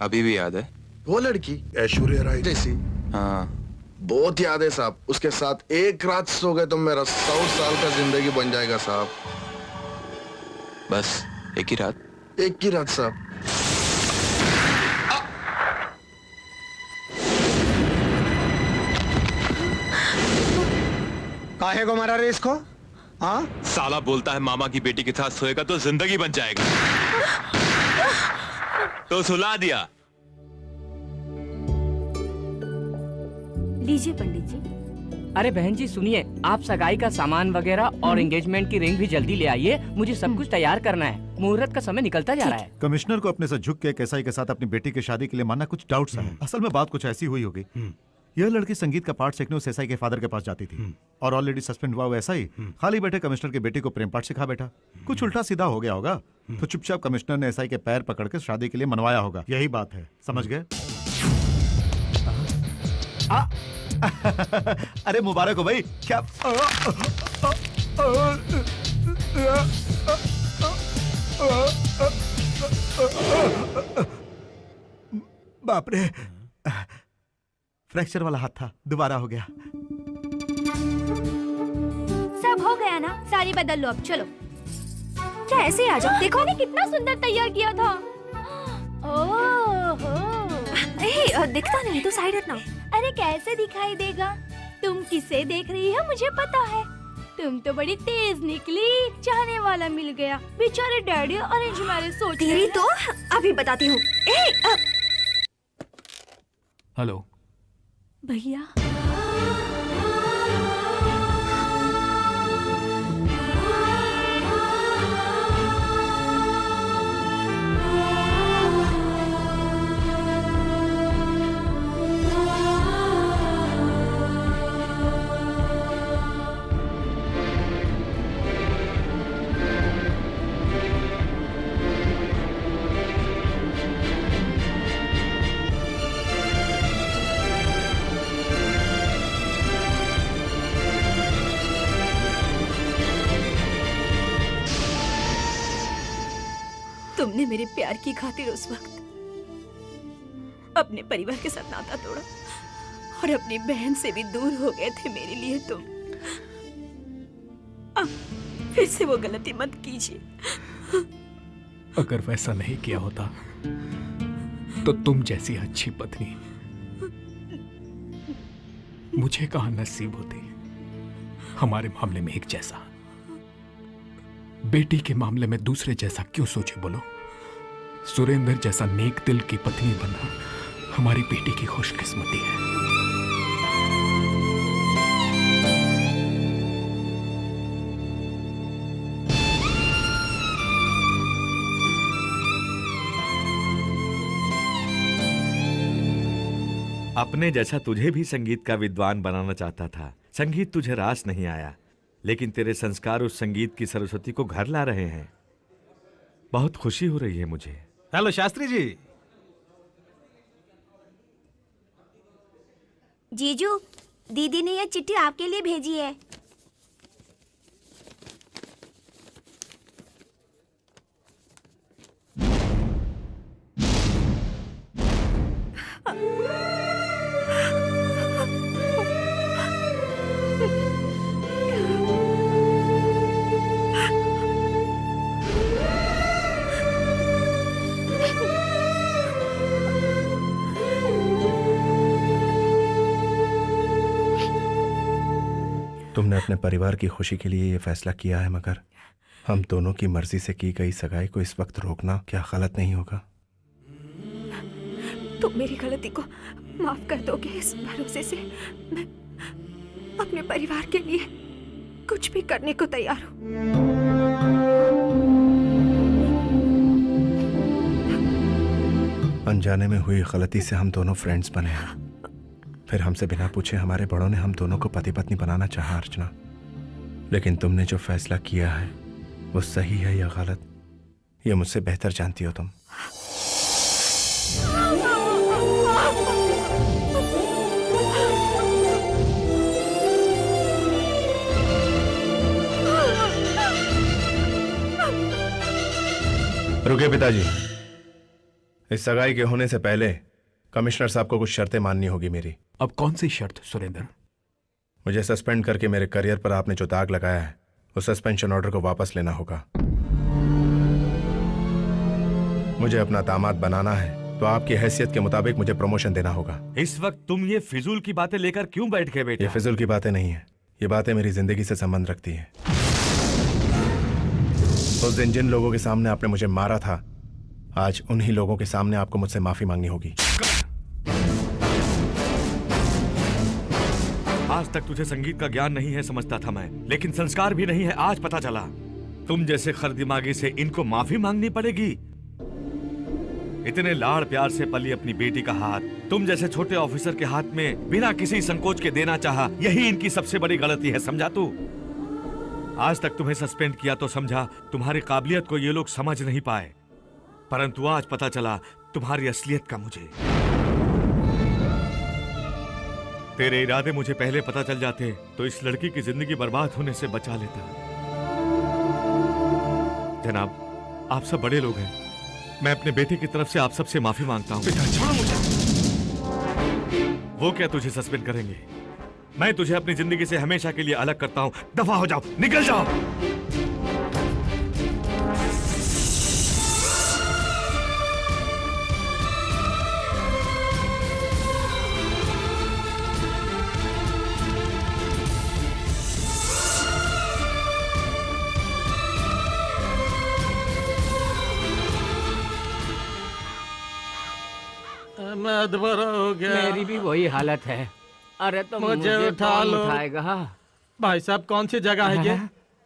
अभी भी याद है? वो लड़की ऐश्वर्या राय जैसी? हाँ, बहुत याद है साहब। उसके साथ एक रात सो गए तो मेरा 100 साल का जिंदगी बन जाएगा साहब। बस एक ही रात? एक ही रात साहब। काहे को मारा रे इसको? हाँ? साला बोलता है मामा की बेटी के साथ सोएगा तो जिंदगी बन जाएगी, तो सुला दिया। लीजिए पंडित जी। अरे बहन जी सुनिए, आप सगाई का सामान वगैरह और एंगेजमेंट की रिंग भी जल्दी ले आइए, मुझे सब कुछ तैयार करना है, मुहूर्त का समय निकलता जा रहा है। कमिश्नर को अपने से झुक के केसाई के साथ अपनी बेटी की शादी के लिए मानना कुछ डाउट सा है। असल में बात कुछ ऐसी हुई होगी, यह लड़की संगीत का पाठ सीखने उस एसआई के फादर के पास जाती थी और ऑलरेडी सस्पेंड हुआ वो एसआई खाली बैठे कमिश्नर की बेटी को प्रेम पाठ सिखा बैठा। कुछ उल्टा सीधा हो गया होगा तो चुपचाप कमिश्नर ने एसआई के पैर पकड़ के शादी के लिए मनवाया होगा। यही बात है, समझ गए? अरे मुबारक हो भाई। क्या बाप रे, फ्रैक्चर वाला हाथ था, दोबारा हो गया। सब हो गया ना, साड़ी बदल लो अब, चलो। क्या ऐसे ही आ जाओ? देखो ने कितना सुंदर तैयार किया था। ओहो, दिखता नहीं तो साइड हटना। अरे कैसे दिखाई देगा? तुम किसे देख रही हो मुझे पता है। तुम तो बड़ी तेज निकली, चाहने वाला मिल गया। बेचारे डैडी अरेंज मैरिज सोच रहे तेरी हैं। तो अभी बताती हूँ। हेलो भैया, तुमने मेरे प्यार की खातिर उस वक्त अपने परिवार के साथ नाता तोड़ा और अपनी बहन से भी दूर हो गए थे मेरे लिए तुम। अब फिर से वो गलती मत कीजिए। अगर वैसा नहीं किया होता तो तुम जैसी अच्छी पत्नी मुझे कहां नसीब होती। हमारे मामले में एक जैसा, बेटी के मामले में दूसरे जैसा क्यों सोचे बोलो? सुरेंद्र जैसा नेक दिल की पत्नी बनना हमारी बेटी की खुशकिस्मती है। अपने जैसा तुझे भी संगीत का विद्वान बनाना चाहता था। संगीत तुझे रास नहीं आया, लेकिन तेरे संस्कार उस संगीत की सरस्वती को घर ला रहे हैं। बहुत खुशी हो रही है मुझे। हेलो शास्त्री जी। जीजू, दीदी ने ये चिट्ठी आपके लिए भेजी है। तुमने अपने परिवार की खुशी के लिए ये फैसला किया है, मगर हम दोनों की मर्जी से की गई सगाई को इस वक्त रोकना क्या गलत नहीं होगा? तुम मेरी गलती को माफ कर दोगे इस भरोसे से मैं अपने परिवार के लिए कुछ भी करने को तैयार हूँ। अनजाने में हुई गलती से हम दोनों फ्रेंड्स बने हैं, फिर हमसे बिना पूछे हमारे बड़ों ने हम दोनों को पति पत्नी बनाना चाहा अर्चना। लेकिन तुमने जो फैसला किया है वो सही है या गलत, ये मुझसे बेहतर जानती हो तुम। रुके पिताजी, इस सगाई के होने से पहले कमिश्नर साहब को कुछ शर्तें माननी होगी मेरी। अब कौन सी शर्त सुरेंद्र? मुझे सस्पेंड करके मेरे करियर पर आपने जो दाग लगाया है उस सस्पेंशन ऑर्डर को वापस लेना होगा। मुझे अपना दामाद बनाना है तो आपकी हैसियत के मुताबिक मुझे प्रमोशन देना होगा। इस वक्त तुम ये फिजूल की बातें लेकर क्यों बैठ गए बेटा? ये फिजूल की बातें नहीं है, ये बातें मेरी जिंदगी से संबंध रखती हैं। उस दिन जिन लोगों के सामने आपने मुझे मारा था, आज उन्हीं लोगों के सामने आपको मुझसे माफी मांगनी होगी। आज तक तुझे संगीत का ज्ञान नहीं है समझता था मैं, लेकिन संस्कार भी नहीं है आज पता चला। तुम जैसे खरदिमागी से इनको माफी मांगनी पड़ेगी। इतने लाड़ प्यार से पली अपनी बेटी का हाथ तुम जैसे छोटे ऑफिसर के हाथ में बिना किसी संकोच के देना चाहा, यही इनकी सबसे बड़ी गलती है, समझा तू? आज तक तुम्हें सस्पेंड किया तो समझा तुम्हारी काबिलियत को ये लोग समझ नहीं पाए, परंतु आज पता चला तुम्हारी असलियत का मुझे। तेरे इरादे मुझे पहले पता चल जाते तो इस लड़की की जिंदगी बर्बाद होने से बचा लेता। जनाब, आप सब बड़े लोग हैं, मैं अपने बेटे की तरफ से आप सबसे माफी मांगता हूँ। छोड़ो मुझे। वो क्या तुझे सस्पेंड करेंगे? मैं तुझे अपनी जिंदगी से हमेशा के लिए अलग करता हूँ। दफा हो जाओ, निकल जाओ। मैं अधमरा हो गया। मेरी भी वही हालत है। अरे तो मुझे उठा कौन लो। उठाएगा? भाई साहब, कौन सी जगह है ये?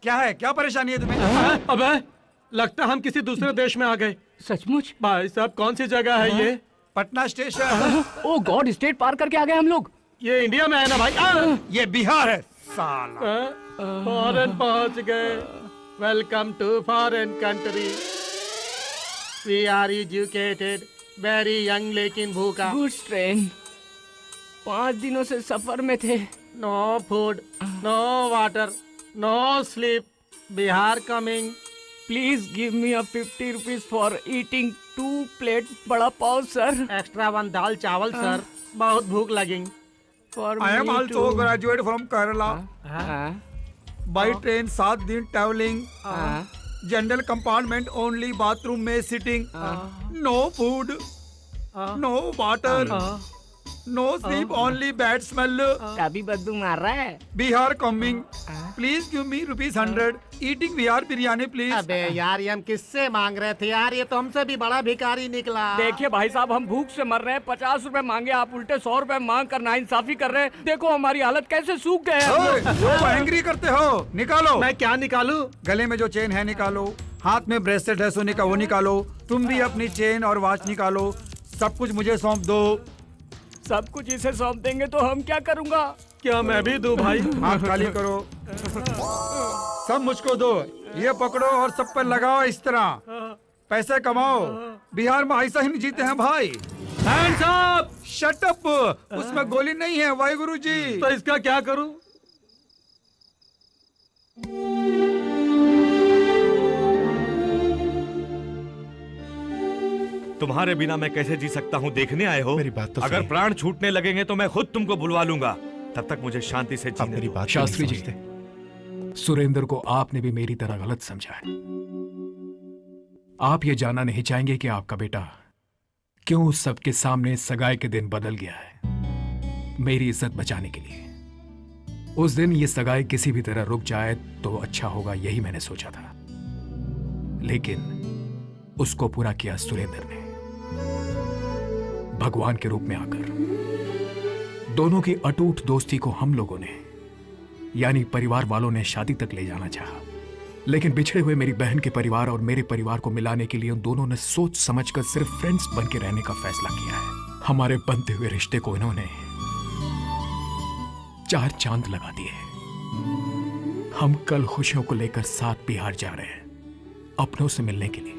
क्या है, क्या परेशानी है तुम्हें? अबे, लगता हम किसी दूसरे देश में आ गए। सचमुच? भाई साहब, कौन सी जगह है ये? पटना स्टेशन। ओ गॉड, स्टेट पार करके आ गए हम लोग। ये इंडिया में है ना भाई? ये बिहार है साला। फॉरेन पहुंच गए। Welcome to foreign country. We are educated, very young लेकिन भूखा। Good train. 5 दिनों से सफर में थे। No food, no water, no sleep. Bihar coming. Please give me a 50 rupees for eating 2 plate vada pav sir. Extra 1 दाल चावल सर, बहुत भूख लगी। I am also graduate from Kerala. By train 7 दिन travelling. General compartment only, bathroom में sitting. No food, no water, no sleep, only bad smell. अभी बदबू मार रहा है। Bihar coming, please give me ₹100 eating Bihar biryani please. अबे यार, ये हम किससे मांग रहे थे यार? ये तो हमसे भी बड़ा भिखारी निकला। देखिए भाई साहब, हम भूख से मर रहे हैं। 50 रुपए मांगे, आप उल्टे 100 रुपए मांग कर नाइंसाफी कर रहे हैं। देखो हमारी हालत कैसे सूख गए हैं। जो एंग्री करते हो निकालो। मैं क्या निकालूं? गले में जो चेन है निकालो, हाथ में ब्रेसलेट है सोने का वो निकालो, तुम भी अपनी चेन और वॉच निकालो। सब कुछ मुझे सौंप दो। सब कुछ इसे सौंप देंगे तो हम क्या करूँगा? क्या मैं भी दूं भाई? हाथ खाली करो। सब मुझको दो। ये पकड़ो और सब पर लगाओ इस तरह। पैसे कमाओ। बिहार में ऐसा ही नहीं जीते हैं भाई। Hands up! Shut up! उसमें गोली नहीं है वाहिगुरु जी। तो इसका क्या करूं? तुम्हारे बिना मैं कैसे जी सकता हूँ, देखने आए हो? मेरी बात तो अगर सुनिए। प्राण छूटने लगेंगे तो मैं खुद तुमको बुलवा लूंगा। तब तक मुझे शांति से जीने मेरी दो। बात शास्त्री नहीं जी, समझते। सुरेंद्र को आपने भी मेरी तरह गलत समझा है। आप ये जानना नहीं चाहेंगे कि आपका बेटा क्यों सबके सामने सगाई के दिन बदल गया है, मेरी इज्जत बचाने के लिए। उस दिन ये सगाई किसी भी तरह रुक जाए तो अच्छा होगा, यही मैंने सोचा था, लेकिन उसको पूरा किया सुरेंद्र ने, भगवान के रूप में आकर। दोनों की अटूट दोस्ती को हम लोगों ने, यानी परिवार वालों ने, शादी तक ले जाना चाहा, लेकिन बिछड़े हुए मेरी बहन के परिवार और मेरे परिवार को मिलाने के लिए उन दोनों ने सोच समझकर सिर्फ फ्रेंड्स बन के रहने का फैसला किया है। हमारे बनते हुए रिश्ते को इन्होंने 4 चांद लगा दिए। हम कल खुशियों को लेकर साथ बिहार जा रहे हैं, अपनों से मिलने के लिए।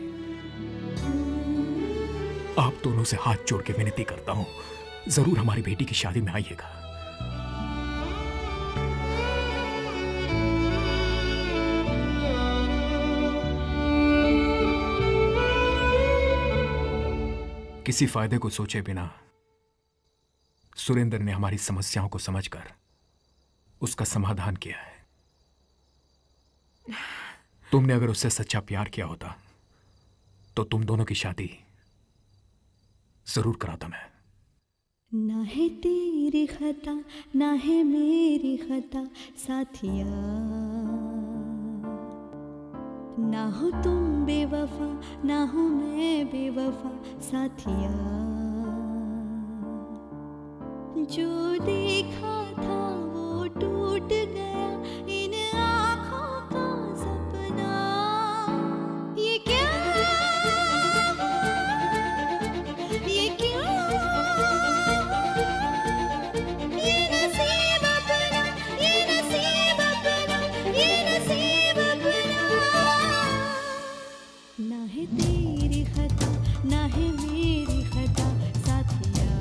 आप दोनों से हाथ जोड़ के विनती करता हूं, जरूर हमारी बेटी की शादी में आइएगा। किसी फायदे को सोचे बिना सुरेंद्र ने हमारी समस्याओं को समझकर उसका समाधान किया है। तुमने अगर उससे सच्चा प्यार किया होता तो तुम दोनों की शादी जरूर कराता मैं। ना है तेरी खता ना है मेरी खता साथिया, ना हो तुम बेवफा ना हो मैं बेवफा साथिया। जो देखा था वो टूट गया इन आँखों का सपना। ये क्या, ये क्यों, ये नसीब अपना, ये नसीब अपना, ये नसीब अपना। ना है तेरी खता, ना है मेरी खता साथिया,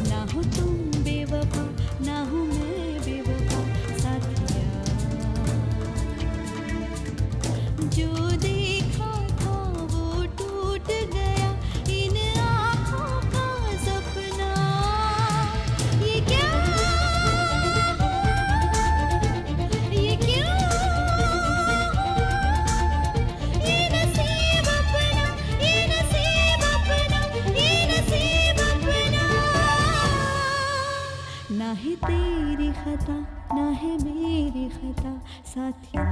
ना हो तुम बेवफा, ना हो मैं बेवफा साथिया। जो देखा था वो टूट गया इन आँखों का सपना। ये क्या, ये क्यों, ये नसीब अपना, ये नसीब अपना, ये नसीब अपना। ना है तेरी खता, ना है मेरी खता साथिया।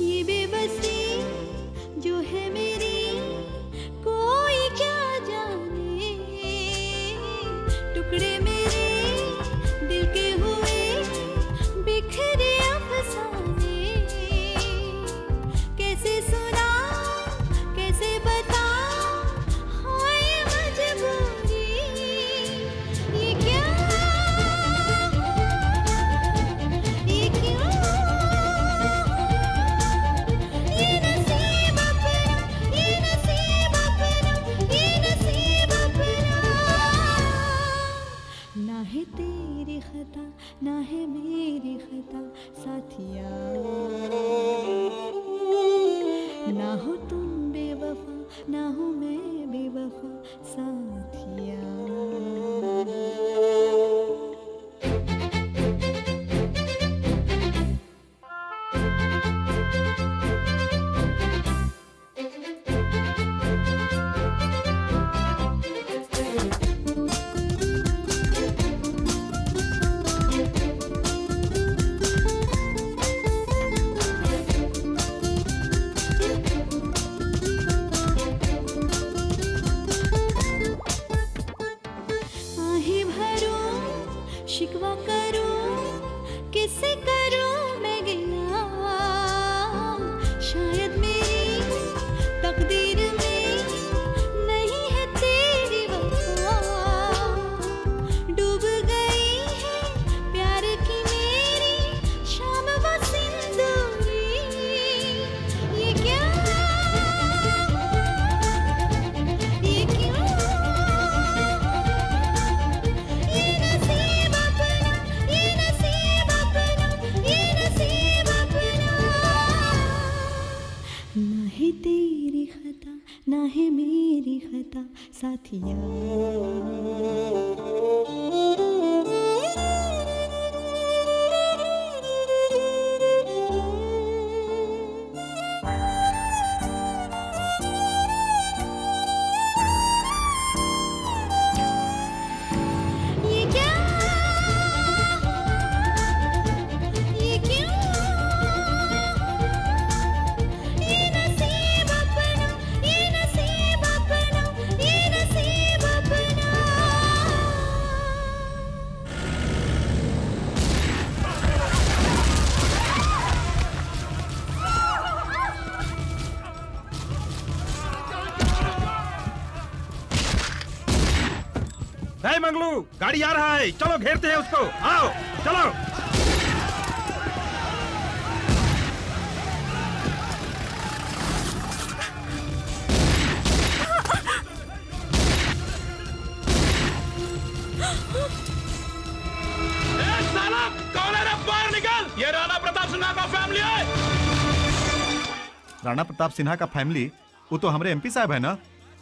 ये बेबसी जो है मेरी कोई क्या जाने, टुकड़े मेरे दिल के हुए बिखरे अफसाने। कैसे सुना, कैसे बता, हाय मजबूरी। ये क्या, ये क्यों, ये नसीब अपना, ये नसीब अपना, ये नसीब अपना। ना है तेरी खता, ना है मेरी खता साथिया, ना हो तुम बेवफा, ना हो मैं बेवफा साथिया। आहे भरूं, शिकवा करूं, किससे करूं मैं गिला। शायद मेरी तकदीर में नहीं है तेरी वफा। डूब गई है प्यार की मेरी शाम वो सिंदूरी। ये क्या, ये क्यों, ये नसीब अपना, ये नसीब अपना, ये नसीब अपना। ना है तेरी खता, ना है मेरी खता साथिया। ये क्या, ये क्यों, ये नसीब अपना, ये नसीब अपना, ये नसीब अपना। है मंगलू, गाड़ी आ रहा है, चलो घेरते हैं उसको, आओ चलो। साला कौन है रे, बाहर निकल। ये राणा प्रताप सिन्हा का फैमिली है। राणा प्रताप सिन्हा का फैमिली, वो तो हमारे एमपी साहब है ना।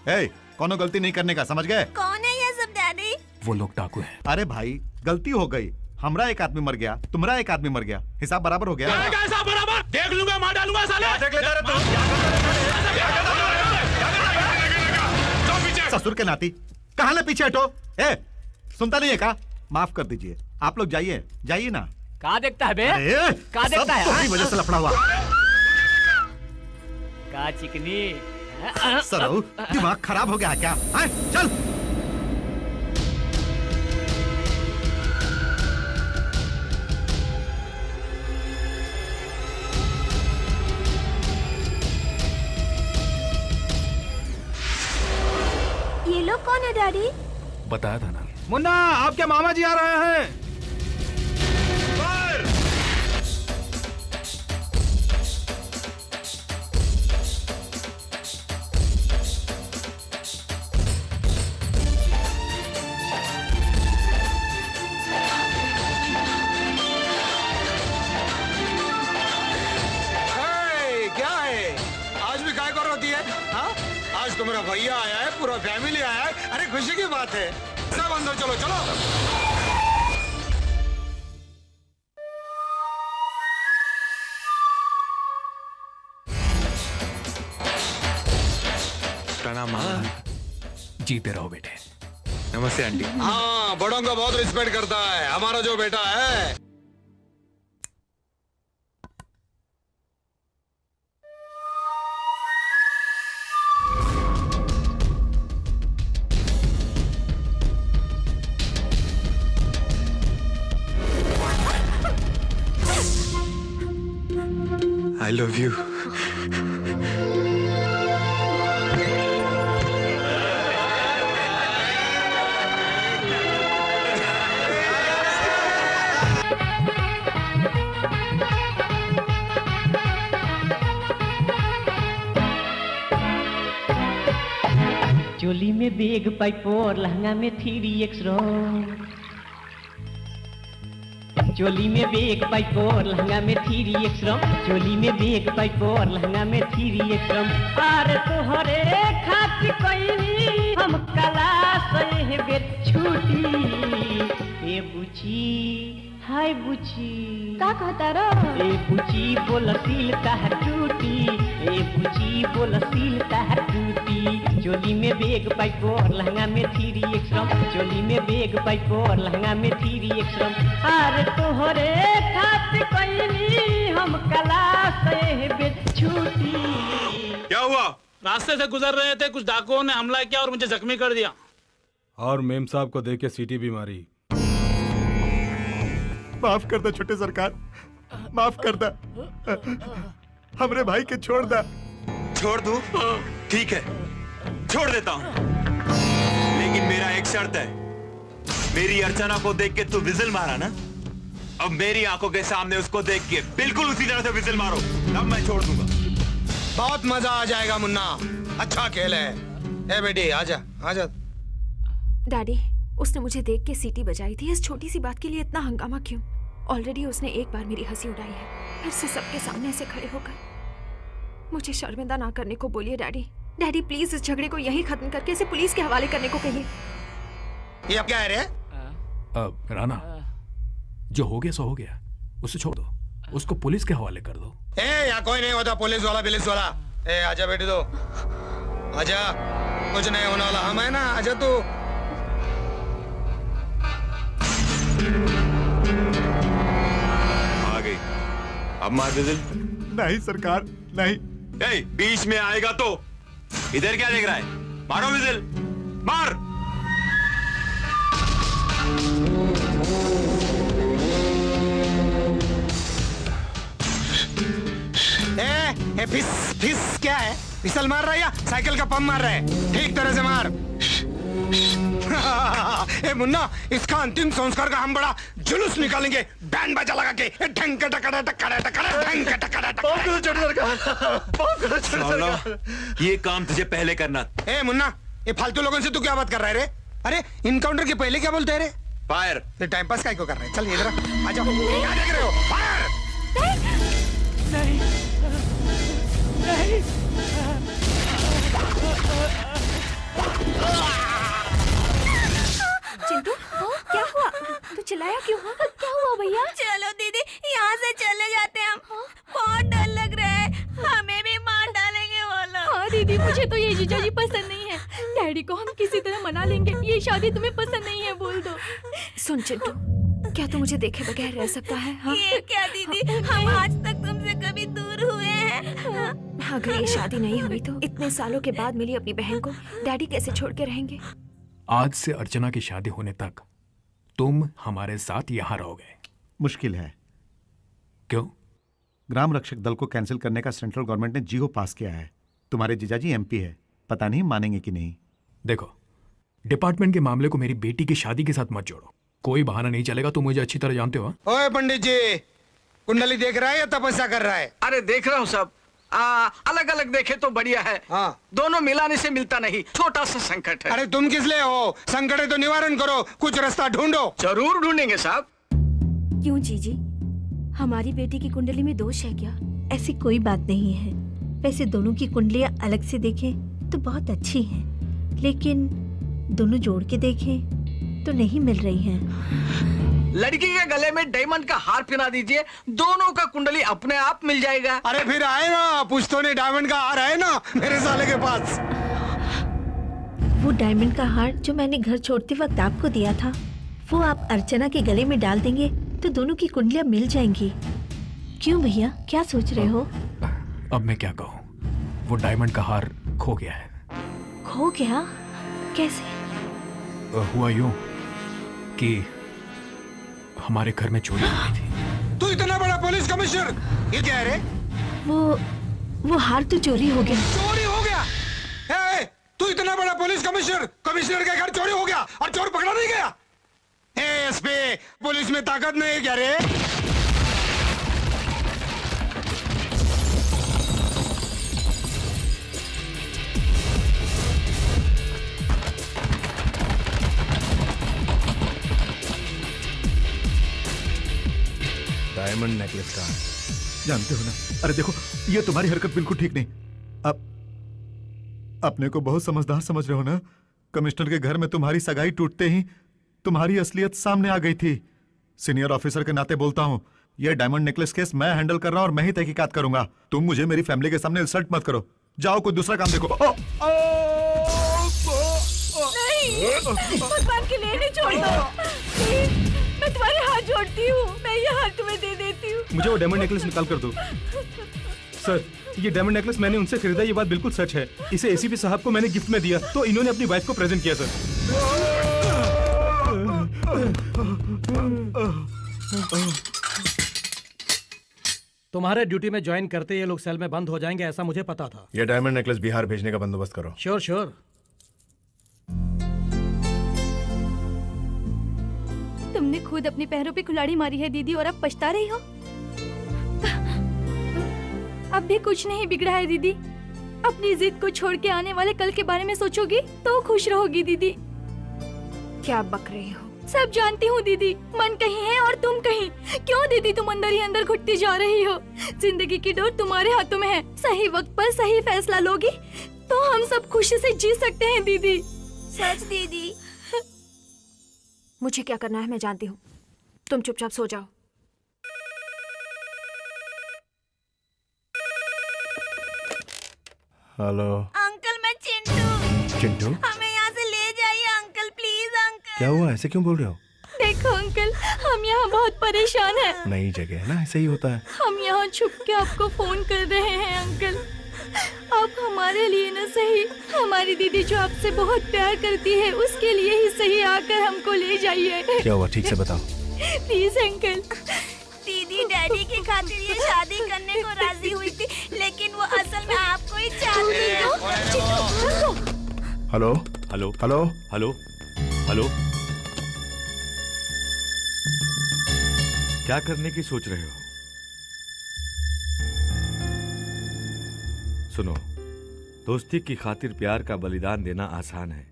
ए, कोनो गलती नहीं करने का, समझ गए? कौन है ये सब डैडी? वो लोग डाकू हैं। अरे भाई गलती हो गई, हमरा एक आदमी मर गया, तुम्हारा एक आदमी मर गया, हिसाब बराबर हो गया। हिसाब बराबर देख लूंगा, मार डालूंगा साले। देख लेता रहे तू। ससुर के नाती कहाँ ले पीछे हटो। ए सुनता नहीं है का? माफ कर दीजिए, आप लोग जाइए, जाइए ना। कहाँ देखता है बे? अरे, कहाँ देखता है? सब तुम्हारी वजह से लफड़ा हुआ। का चिकनी सरऊ दिमाग खराब हो गया क्या? आए, चल। ये लोग कौन है डैडी? बताया था ना। मुन्ना, आपके मामा जी आ रहे हैं। क्या है? आज भी काय कर होती है? हाँ? आज तो मेरा भैया आया है, पूरा फैमिली आया है। अरे खुशी की बात है। सब अंदर चलो, चलो। प्रणाम। जीते रहो बेटे। नमस्ते आंटी। हाँ, बड़ों का बहुत रिस्पेक्ट करता है हमारा जो बेटा है। I love you. चोली में बेग पाइपोर, लहंगा में 3x चोली में बेग पाइपोर, लहंगा में 3x चोली में बेग पाइपोर, लहंगा में 3x अरे तोहरे खातिर कोई हम कला सहे बेट छूटी। ए बुची, हाय बुची, का कहता रो? ए बुची बोल सील ताहर टूटी, ए बुची बोल सील ताहर टूटी। चोली में बेग पाइपोर, लहंगा में 3x चोली में बेग पाइपोर, लहंगा में 3x अरे तोहरे खातिर कोई हम कला से बेट छूटी। क्या हुआ? रास्ते से गुजर रहे थे, कुछ डाकुओं ने हमला किया और मुझे जख्मी कर दिया। और मेम साहब को देख के सीटी भी मारी। माफ कर दे छोटे सरकार, माफ कर दे, हमरे भाई के छोड़ दे। छोड़ दूं? ठीक है, छोड़ देता हूं, लेकिन मेरा एक शर्त है। मेरी अर्चना को देख के तू विजिल मारा ना, अब मेरी आंखों के सामने उसको देख के बिल्कुल उसी तरह से विजिल मारो, तब मैं छोड़ दूंगा। बहुत मजा आ जाएगा मुन्ना, अच्छा खेल है। ए बेटी आजा, आजा। डैडी, उसने मुझे देख के सीटी बजाई थी, इस छोटी सी बात के लिए इतना हंगामा क्यों? ऑलरेडी उसने एक बार मेरी हंसी उड़ाई है, फिर से सबके सामने ऐसे खड़े होकर मुझे शर्मिंदा ना करने को बोलिए डैडी। डैडी प्लीज इस झगड़े को यहीं खत्म करके इसे पुलिस के हवाले करने को कहिए। ये अब क्या है रे? राणा, जो हो गया सो हो गया, उसे छोड़ दो, उसको पुलिस के हवाले कर दो। ए यहाँ कोई नहीं होता पुलिस वाला बिलिस वाला। ए आजा बेटी, तो आजा, कुछ नहीं होने वाला, हम है ना, आजा तू। आ गई, अब मार विजिल। नहीं सरकार, नहीं। ए, बीच में आएगा तो इधर क्या देख रहा है? मारो विजिल, मार। ए फिस फिस क्या है? फिसल मार रहा है या साइकिल का पंप मार रहा है? ठीक तरह से मार। ए मुन्ना, इसका अंतिम संस्कार का हम बड़ा जुलूस निकालेंगे, बैंड बाजा लगा के। ढंग का टकड़ा टकड़ा टकड़ा ढंग का टकड़ा टकड़ा। ये काम तुझे पहले करना। ए मुन्ना, ये फालतू लोगों से तू क्या बात कर रहा है रे? अरे इनकाउंटर के पहले क्या बोलते हैं रे? फायर। ये टाइम पास काय को कर रहे हैं? चल इधर आ जाओ। क्या देख रहे हो? फायर। नहीं नहीं बहुत डर लग रहा है, हमें भी मार डालेंगे वो लोग। हाँ दीदी, मुझे तो ये जीजा जी पसंद नहीं है। डैडी को हम किसी तरह मना लेंगे, ये शादी तुम्हें पसंद नहीं है बोल दो। सुन चिंटू, क्या तू मुझे देखे बगैर रह सकता है? हाँ? ये क्या दीदी, हम आज तक तुमसे कभी दूर हुए हैं? अगर ये शादी नहीं हुई तो इतने सालों के बाद मिली अपनी बहन को डैडी कैसे छोड़ के रहेंगे? आज से अर्चना की शादी होने तक तुम हमारे साथ यहाँ रहोगे। मुश्किल है। क्यों? ग्राम रक्षक दल को कैंसिल करने का सेंट्रल गवर्नमेंट ने जीओ पास किया है। तुम्हारे जीजाजी एमपी है, पता नहीं मानेंगे कि नहीं। देखो, डिपार्टमेंट के मामले को मेरी बेटी की शादी के साथ मत जोड़ो। कोई बहाना नहीं चलेगा, तुम मुझे अच्छी तरह जानते हो। ओए पंडित जी, कुंडली देख रहा है या तपस्या कर रहा है? अरे देख रहा हूँ सब। अलग अलग देखे तो बढ़िया है। हाँ। दोनों मिलाने से मिलता नहीं, छोटा सा संकट है। अरे तुम किस लिए हो? संकट है तो निवारण करो, कुछ रास्ता ढूंढो। जरूर ढूंढेंगे साहब। क्यों जीजी, हमारी बेटी की कुंडली में दोष है क्या? ऐसी कोई बात नहीं है। वैसे दोनों की कुंडलियां अलग से देखें तो बहुत अच्छी हैं, लेकिन दोनों जोड़ के देखें तो नहीं मिल रही हैं। लड़की के गले में डायमंड का हार पहना दीजिए, दोनों का कुंडली अपने आप मिल जाएगा। अरे फिर आए ना, पुश्तों ने डायमंड का हार है ना मेरे साले के पास। वो डायमंड का हार जो मैंने घर छोड़ते वक्त आपको दिया था, वो आप अर्चना के गले में डाल देंगे तो दोनों की कुंडलियां मिल जाएंगी। क्यों भैया, क्या सोच रहे हो? अब मैं क्या कहूँ, वो डायमंड का हार खो गया है। खो गया? कैसे? हुआ यूं कि हमारे घर में चोरी हो गई थी। तू इतना बड़ा पुलिस कमिश्नर, ये क्या है रे? वो हार तो चोरी हो गया। चोरी हो गया? ए, तू इतना बड़ा पुलिस कमिश्नर, कमिश्नर के घर चोरी हो गया और चोर पकड़ा नहीं गया? एसपी, पुलिस में ताकत नहीं है क्या रे? डायमंड नेकलेस का जानते हो ना, अरे देखो, ये तुम्हारी हरकत बिल्कुल ठीक नहीं। अब अपने को बहुत समझदार समझ रहे हो ना? कमिश्नर के घर में तुम्हारी सगाई टूटते ही तुम्हारी असलियत सामने आ गई थी। सीनियर ऑफिसर के नाते बोलता हूँ, यह डायमंड नेकलेस केस मैं हैंडल कर रहा हूँ और मैं ही तहकीकात करूंगा। तुम मुझे मेरी फैमिली के सामने इंसल्ट मत करो। जाओ कोई दूसरा काम देखो। नहीं, भगवान के लिए नहीं, छोड़ दो। मैं तुम्हारे हाथ जोड़ती हूँ, मैं ये हाथ तुम्हें दे देती हूँ। मुझे वो डायमंड नेकलेस निकाल कर दो। सर, ये डायमंड नेकलेस मैंने उनसे खरीदा, ये बात बिल्कुल सच है। इसे एसीपी साहब को मैंने गिफ्ट में दिया तो इन्होंने अपनी वाइफ को प्रेजेंट किया सर। तुम्हारे ड्यूटी में ज्वाइन करते ये लोग सेल में बंद हो जाएंगे, ऐसा मुझे पता था। ये डायमंड नेकलेस बिहार भेजने का बंदोबस्त करो। Sure sure. तुमने खुद अपने पैरों पे कुल्हाड़ी मारी है दीदी, और अब पछता रही हो। अब भी कुछ नहीं बिगड़ा है दीदी। अपनी जिद को छोड़ के आने वाले कल के बारे में सोचोगी तो खुश रहोगी दीदी। क्या बक रही हो? सब जानती हूँ दीदी, मन कहीं है और तुम कहीं। क्यों दीदी तुम अंदर ही अंदर घुटती जा रही हो? जिंदगी की डोर तुम्हारे हाथों में है। सही वक्त पर सही फैसला लोगी तो हम सब खुशी से जी सकते हैं दीदी। सच दीदी। मुझे क्या करना है मैं जानती हूँ, तुम चुपचाप सो जाओ। हेलो अंकल, मैं चिंटू। चिंटू, हमें यहाँ से ले जाइए अंकल, प्लीज अंकल। क्या हुआ? ऐसे क्यों बोल रहे हो? देखो अंकल, हम यहाँ बहुत परेशान हैं। नई जगह है ना, ऐसे ही होता है। हम यहाँ छुप के आपको फोन कर रहे हैं अंकल। आप हमारे लिए न सही, हमारी दीदी जो आपसे बहुत प्यार करती है उसके लिए ही सही आकर हमको ले जाइए। क्या हुआ, ठीक से बताओ। Please uncle. दीदी डैडी की खातिर ये शादी करने को राजी हुई थी, लेकिन वो असल में आपको ही चाहती है। Hello hello hello hello hello, क्या करने की सोच रहे हो? सुनो, दोस्ती की खातिर प्यार का बलिदान देना आसान है,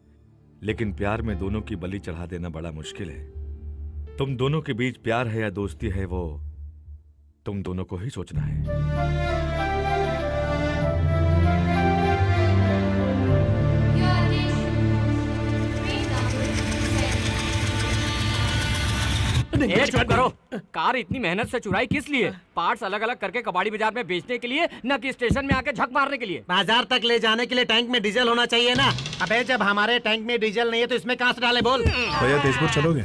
लेकिन प्यार में दोनों की बलि चढ़ा देना बड़ा मुश्किल है। तुम दोनों के बीच प्यार है या दोस्ती है, वो तुम दोनों को ही सोचना है। एक करो, कार इतनी मेहनत से चुराई किस लिए? पार्ट्स अलग अलग करके कबाड़ी बाजार में बेचने के लिए, न कि स्टेशन में आके झक मारने के लिए। बाजार तक ले जाने के लिए टैंक में डीजल होना चाहिए ना। अबे जब हमारे टैंक में डीजल नहीं है तो इसमें कहाँ से डाले बोल। भैया तेजपुर चलोगे?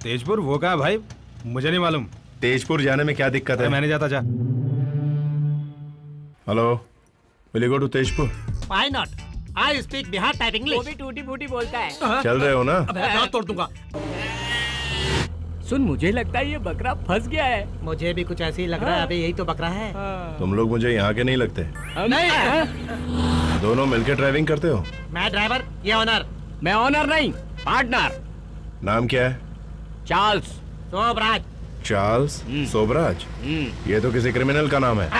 तेजपुर वो कहाँ भाई? मुझे नहीं मालूम। तेजपुर जाने में क्या दिक्कत है? मैंने जाता जा। Hello, will you go to Tezpur? Why not? I speak Bihar type English. वो भी टूटी फूटी बोलता है। चल रहे हो ना? अबे दांत तोड़ दूंगा। सुन, मुझे लगता है ये बकरा फंस गया है। मुझे भी कुछ ऐसे ही लग रहा है। अबे यही तो बकरा है। तुम लोग मुझे यहाँ के नहीं लगते। नहीं। दोनों मिलकर ड्राइविंग करते हो? मैं ड्राइवर, ये ऑनर। मैं ऑनर नहीं, पार्टनर। नाम क्या है? चार्ल्स सोबराज। चार्ल्स सोबराज? ये तो किसी क्रिमिनल का नाम है।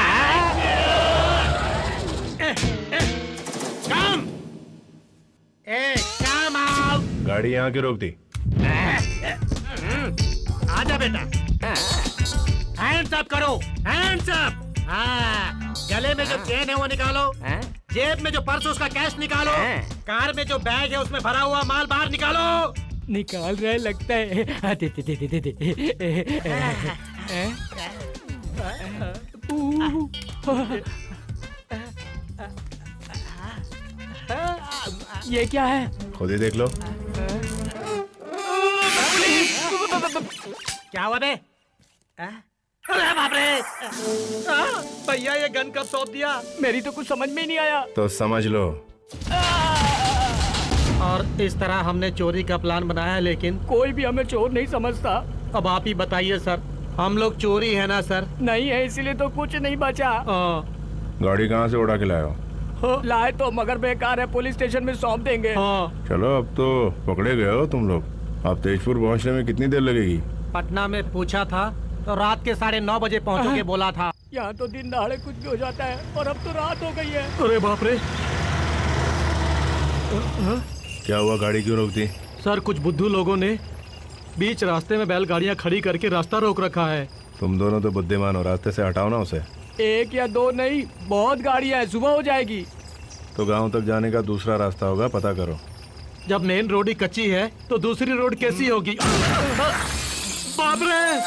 काम। काम आओ। गाड़ी यहाँ क्यों रोक दी? आजा बेटा। हैंड्स अप करो, हैंड्स अप। हाँ, गले में जो चेन है वो निकालो, जेब में जो पर्स उसका कैश निकालो, कार में जो बैग है उसमें भरा हुआ माल बाहर निकालो। निकाल रहे लगता है। दे दे दे दे दे। ये क्या है? खुद ही देख लो। क्या हुआ बे? अरे बाप रे! भैया ये गन कब सौंप दिया? मेरी तो कुछ समझ में ही नहीं आया। तो समझ लो। और इस तरह हमने चोरी का प्लान बनाया, लेकिन कोई भी हमें चोर नहीं समझता। अब आप ही बताइए सर, हम लोग चोरी है ना सर? नहीं है, इसीलिए तो कुछ नहीं बचा। गाड़ी कहाँ से उड़ा के लाए हो? लाए तो मगर बेकार है, पुलिस स्टेशन में सौंप देंगे। चलो, अब तो पकड़े गए हो तुम लोग। अब तेजपुर पहुँचने में कितनी देर लगेगी? पटना में पूछा था तो रात के 9:30 बजे पहुँचोगे बोला था। यहाँ तो दिन दहाड़े कुछ भी हो जाता है और अब तो रात हो गई है। अरे बाप रे! क्या हुआ, गाड़ी क्यों रोक दी? सर, कुछ बुद्धू लोगों ने बीच रास्ते में बैलगाड़ियां खड़ी करके रास्ता रोक रखा है। तुम दोनों तो बुद्धिमान हो, रास्ते से हटाओ ना उसे। एक या दो नहीं, बहुत गाड़ियां हैं, सुबह हो जाएगी। तो गांव तक जाने का दूसरा रास्ता होगा, पता करो। जब मेन रोड ही कच्ची है तो दूसरी रोड कैसी होगी? बाप रे!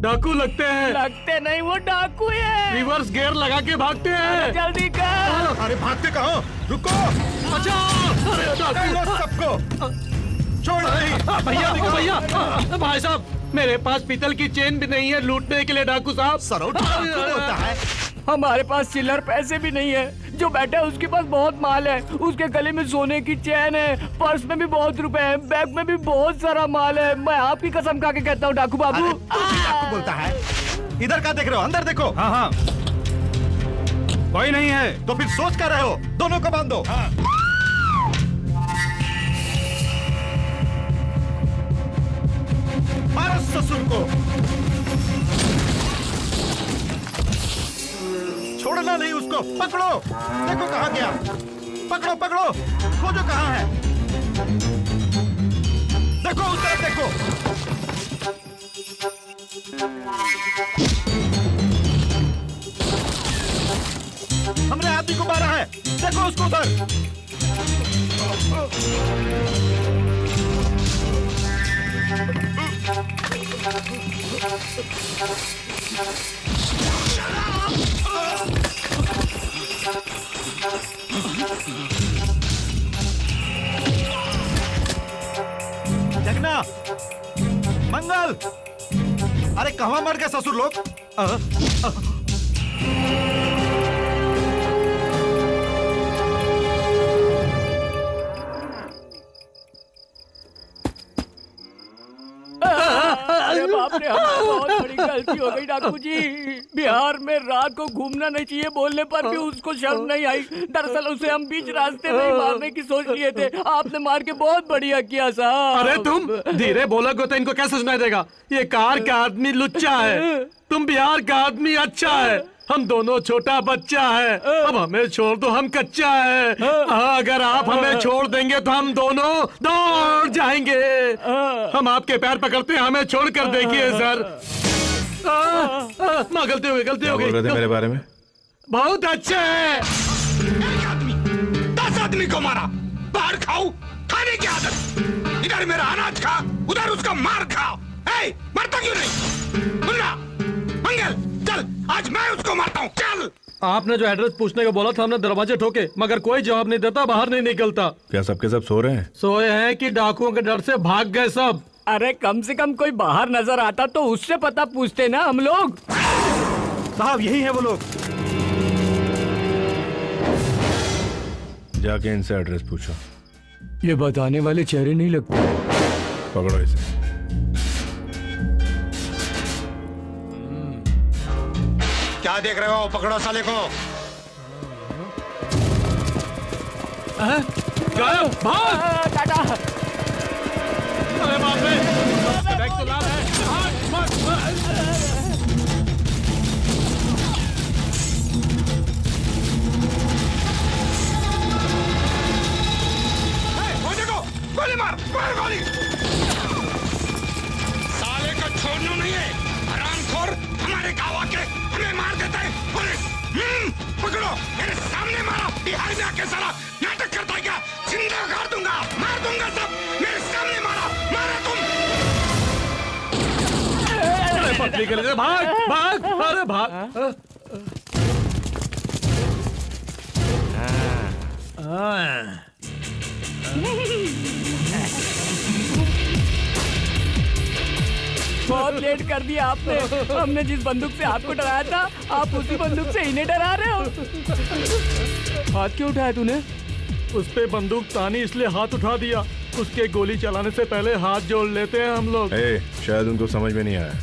डाकू लगते हैं। लगते नहीं, वो डाकू है। रिवर्स गियर लगा के भागते हैं। जल्दी कर। अरे भागते कहाँ? रुको! बचाओ! अरे डाकू! सबको छोड़ नहीं। भैया देखो भैया! भाई साहब, मेरे पास पीतल की चेन भी नहीं है लूटने के लिए डाकू साहब। सरोठ होता है। हमारे पास चिल्लर पैसे भी नहीं है। जो बैठा है उसके पास बहुत माल है। उसके गले में सोने की चेन है, पर्स में भी बहुत रुपए हैं, बैग में भी बहुत सारा माल है। मैं आपकी कसम खा के कहता हूँ डाकू बाबू। डाकू बोलता है। इधर क्या देख रहे हो? अंदर देखो। हाँ हाँ, कोई नहीं है। तो फिर सोच कर रहे हो? दोनों को बांध दो। मारो ससुर को। छोड़ना नहीं उसको। पकड़ो, देखो कहाँ गया। पकड़ो पकड़ो, खोजो कहाँ है। देखो उस तरफ देखो। हमने आदमी को मारा है, देखो उसको उधर। जगना, मंगल, अरे कहाँ मर गए ससुर लोग? अरे बाप रे, हमारी बहुत बड़ी गलती हो गई डाकू जी। बिहार में रात को घूमना नहीं चाहिए बोलने पर भी उसको शर्म नहीं आई। दरअसल उसे हम बीच रास्ते में ही मारने की सोच लिए थे। आपने मार के बहुत बढ़िया किया साहब। अरे तुम धीरे बोलोगे तो इनको कैसे सुनाई देगा? ये कार का आदमी लुच्चा है, तुम बिहार का आदमी अच्छा है। हम दोनों छोटा बच्चा है, अब हमें छोड़ दो, हम कच्चा है। अगर आप हमें छोड़ देंगे तो हम दोनों दौड़ जाएंगे। हम आपके पैर पकड़ते हैं, हमें छोड़ कर देखिए सर। माँ गलती हो गई, गलती हो गई। बोल रहे थे मेरे बारे में? बहुत अच्छे है। 10 आदमी को मारा, बाहर खाओ, खाने की आदत। इधर मेरा अनाज खा, उधर उसका मार खा। मरता क्यों नहीं? मुन्ना, मंगल, चल आज मैं उसको मारता हूँ, चल। आपने जो एड्रेस पूछने को बोला था हमने दरवाजे ठोके मगर कोई जवाब नहीं देता, बाहर नहीं निकलता। क्या सबके सब सो रहे हैं? सोए हैं कि डाकुओं के डर से भाग गए सब? अरे कम से कम कोई बाहर नजर आता तो उससे पता पूछते ना हम लोग। साहब यही है वो लोग। जाके इनसे एड्रेस पूछो। ये बताने वाले चेहरे नहीं लगते। पकड़ो इसे। क्या देख रहे हो? पकड़ो साले को। भाग टाटा। अरे बाप रे, बैग तो लाल है। गोली मार, गोली। साले को छोड़ना नहीं है, हरामखोर हमारे गाँव आके हमें मार देता है। पकड़ो, मेरे सामने मारा। बिहार में आके साला नाटक करता है क्या? जिंदा गाड़ दूंगा, मार दूंगा सब। मेरे सामने मारा तुम। अरे पतली कर भाग, भाग, अरे भाग। बहुत लेट कर दिया आपने। हमने जिस बंदूक से आपको डराया था आप उसी बंदूक से इन्हें डरा रहे हो। हाथ क्यों उठाया तूने? उस पे बंदूक तानी इसलिए हाथ उठा दिया। उसके गोली चलाने से पहले हाथ जोड़ लेते हैं हम लोग। शायद उनको समझ में नहीं आया।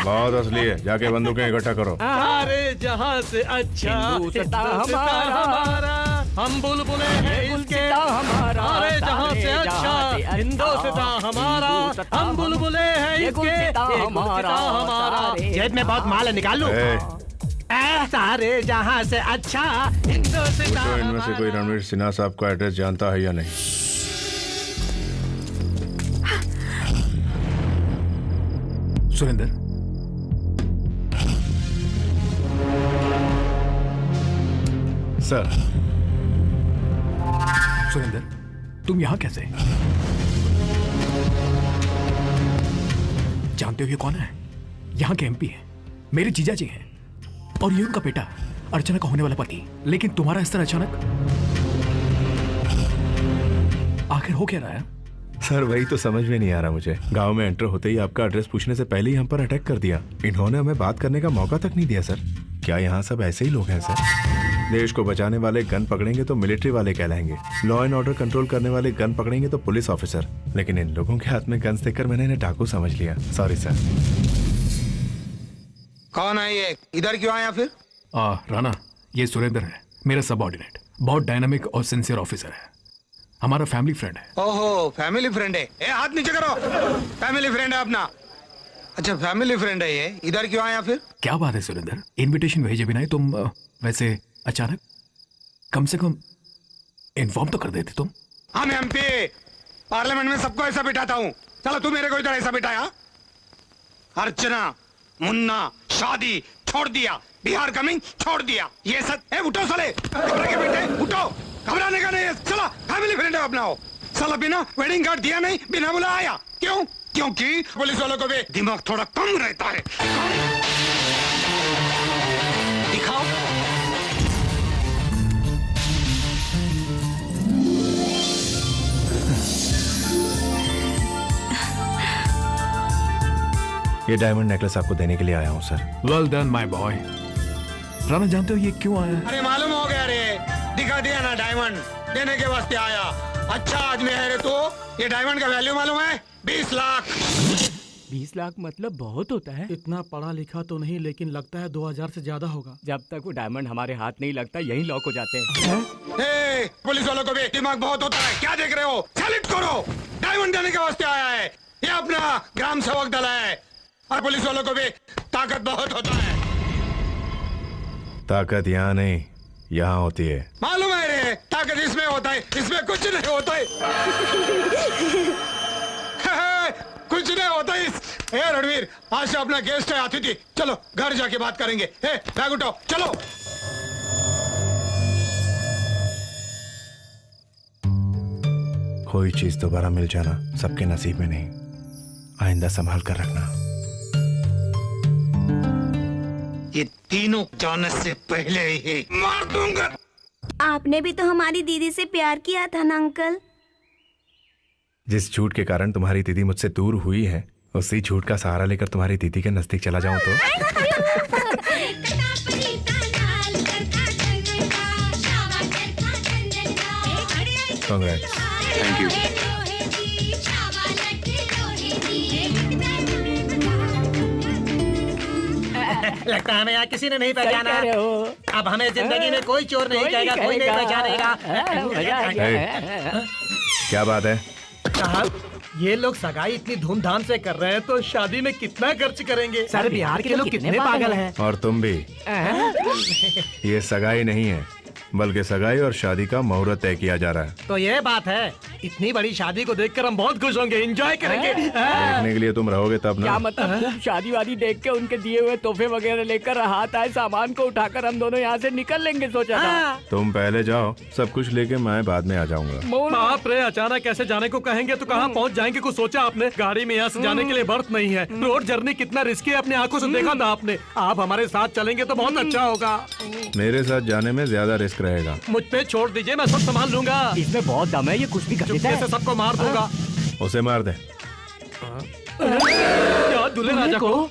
बहुत असली है, जाके बंदूकें इकट्ठा करो। अरे जहाँ से अच्छा हिंदुस्तान हमारा, हम बुलबुले हैं इसके हमारा। अरे जहाँ से अच्छा हिंदुस्तान हमारा, हम बुलबुले हैं इसके हमारा। जेब में बहुत माल है, निकाल लो। सारे जहाँ से अच्छा हिंदुस्तान। इनमें से कोई रणवीर सिन्हा साहब का एड्रेस जानता है या नहीं? सुरेंद्र, सर। सुरेंद्र, तुम यहाँ कैसे? जानते हो ये कौन है? यहाँ के एमपी है, मेरे जीजा जी हैं, और ये उनका बेटा, अर्चना का होने वाला पति। लेकिन तुम्हारा इस तरह अचानक आखिर हो क्या रहा है? सर वही तो समझ में नहीं आ रहा मुझे। गांव में एंटर होते ही आपका एड्रेस पूछने से पहले ही हम पर अटैक कर दिया। इन्होंने हमें बात करने का मौका तक नहीं दिया। सर क्या यहाँ सब ऐसे ही लोग हैं? सर देश को बचाने वाले गन पकड़ेंगे तो मिलिट्री वाले कहलाएंगे, लॉ एंड ऑर्डर कंट्रोल करने वाले गन पकड़ेंगे तो पुलिस ऑफिसर। लेकिन इन लोगों के हाथ में गन्स देखकर मैंने इन्हें डाकू समझ लिया। Sorry sir. कौन है ये? इधर क्यों आया फिर? राणा, ये सुरेंद्र है, मेरा सबऑर्डिनेट। बहुत डायनामिक और सिंसियर ऑफिसर है, हमारा फैमिली फ्रेंड है। ओहो, फैमिली फ्रेंड है। हाथ नीचे करो। फैमिली फ्रेंड है अपना। अच्छा फैमिली फ्रेंड है ये, इधर क्यों आया फिर? क्या बात है सुरेंद्र, इनविटेशन भेजे बिना ही तुम वैसे अचानक? कम से कम इन्फॉर्म तो कर देते तुम। हम एमपी पार्लियामेंट में सबको ऐसा बिठाता हूँ। चलो तू मेरे को इधर ऐसा बिठाया। अर्चना, मुन्ना, शादी छोड़ दिया, बिहार कमिंग छोड़ दिया, ये सब। उठो साले, घबरा के बेटे, उठो। घबराने का नहीं है, चला फैमिली फ्रेंड है अपना हो। साला बिना वेडिंग कार्ड दिया नहीं, बिना बुलाया आया। क्यों? क्योंकि पुलिस वालों को भी दिमाग थोड़ा कम रहता है। दिखाओ। ये डायमंड नेकलेस आपको देने के लिए आया हूँ sir. Well done my boy. Rana, जानते हो ये क्यों आया? अरे मालूम हो गया रे, दिखा दिया ना, डायमंड देने के वास्ते आया। अच्छा आदमी है रे तू। ये डायमंड का वैल्यू मालूम है? 20 लाख। 20 लाख मतलब बहुत होता है। इतना पढ़ा लिखा तो नहीं, लेकिन लगता है 2000 से ज्यादा होगा। जब तक वो डायमंड हमारे हाथ नहीं लगता यही लॉक हो जाते हैं। पुलिस वालों को भी दिमाग बहुत होता है, क्या देख रहे हो? सैल्यूट करो, डायमंड देने के वास्ते आया है। ये अपना ग्राम सेवक दल है, और पुलिस वालों को भी ताकत बहुत होता है। ताकत यहाँ नहीं, यहाँ होती है। मालूम है रे, ताकत इसमें होता है, इसमें कुछ नहीं होता है। कुछ नहीं होता है। रणवीर, आज से अपना गेस्ट है, अतिथि। चलो घर जाके बात करेंगे। बैग उठाओ, चलो। कोई चीज दोबारा मिल जाना सबके नसीब में नहीं। आइंदा संभाल कर रखना। ये तीनों जाने से पहले ही मार दूंगा। आपने भी तो हमारी दीदी से प्यार किया था ना अंकल। जिस झूठ के कारण तुम्हारी दीदी मुझसे दूर हुई है, उसी झूठ का सहारा लेकर तुम्हारी दीदी के नजदीक चला जाऊं तो? कांग्रेट्स। Thank you. लगता है हमें यहाँ किसी ने नहीं पहचाना। अब हमें जिंदगी में कोई चोर नहीं कहेगा, कोई नहीं पहचानेगा। क्या बात है? साहब, ये लोग सगाई इतनी धूमधाम से कर रहे हैं तो शादी में कितना खर्च करेंगे? सर, बिहार के लोग कितने पागल हैं। और तुम भी। ये सगाई नहीं है, बल्कि सगाई और शादी का मुहूर्त तय किया जा रहा है। तो ये बात है, इतनी बड़ी शादी को देखकर हम बहुत खुश होंगे, एंजॉय करेंगे। देखने के लिए तुम रहोगे तब ना? क्या मतलब? खूब शादी वादी देख के उनके दिए हुए तोहफे वगैरह लेकर हाथ आए सामान को उठाकर हम दोनों यहाँ से निकल लेंगे, सोचा था। तुम पहले जाओ, सब कुछ लेके मैं बाद में आ जाऊंगा। बाप रे, अचानक कैसे जाने को कहेंगे तो कहाँ पहुँच जाएंगे? कुछ सोचा आपने? गाड़ी में यहाँ से जाने के लिए बर्थ नहीं है। रोड जर्नी कितना रिस्की है, अपने आंखों से देखा था आपने। आप हमारे साथ चलेंगे तो बहुत अच्छा होगा। मेरे साथ जाने में ज्यादा रिस्क रहेगा। मुझ पे छोड़ दीजिए, मैं सब संभाल लूंगा। इसमें बहुत दम है, ये कुछ भी कर देता है। सबको मार दूंगा। उसे मार दे। क्या दूल्हे राजा को?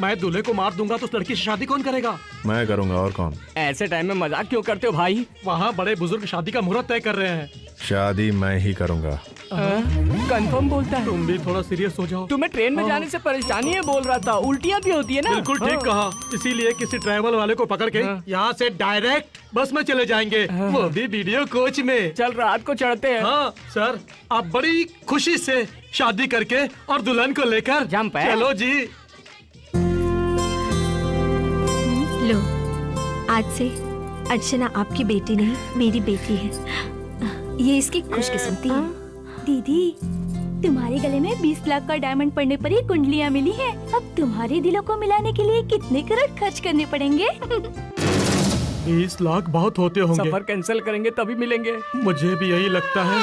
मैं दूल्हे को मार दूंगा तो उस लड़की से शादी कौन करेगा? मैं करूंगा, और कौन? ऐसे टाइम में मजाक क्यों करते हो भाई? वहाँ बड़े बुजुर्ग शादी का मुहूर्त तय कर रहे हैं। शादी मैं ही करूंगा। कंफर्म बोलता है? तुम भी थोड़ा सीरियस हो जाओ। तुम्हें ट्रेन में जाने से परेशानी है बोल रहा था, उल्टियाँ भी होती है ना? बिल्कुल ठीक कहा, इसीलिए किसी ट्रैवल वाले को पकड़ के यहाँ से डायरेक्ट बस में चले जाएंगे, वो भी वीडियो कोच में। चल रात को चढ़ते हैं। हाँ सर, आप बड़ी खुशी से शादी करके और दुल्हन को लेकर चलो जी। लो, आज से अर्चना आपकी बेटी नहीं, मेरी बेटी है। ये इसकी खुशकिस्मती है। दीदी, तुम्हारे गले में 20 लाख का डायमंड पड़ने पर ही कुंडलियाँ मिली हैं। अब तुम्हारे दिलों को मिलाने के लिए कितने करोड़ खर्च करने पड़ेंगे? 20 लाख बहुत होते होंगे। सफर कैंसिल करेंगे तभी मिलेंगे। मुझे भी यही लगता है,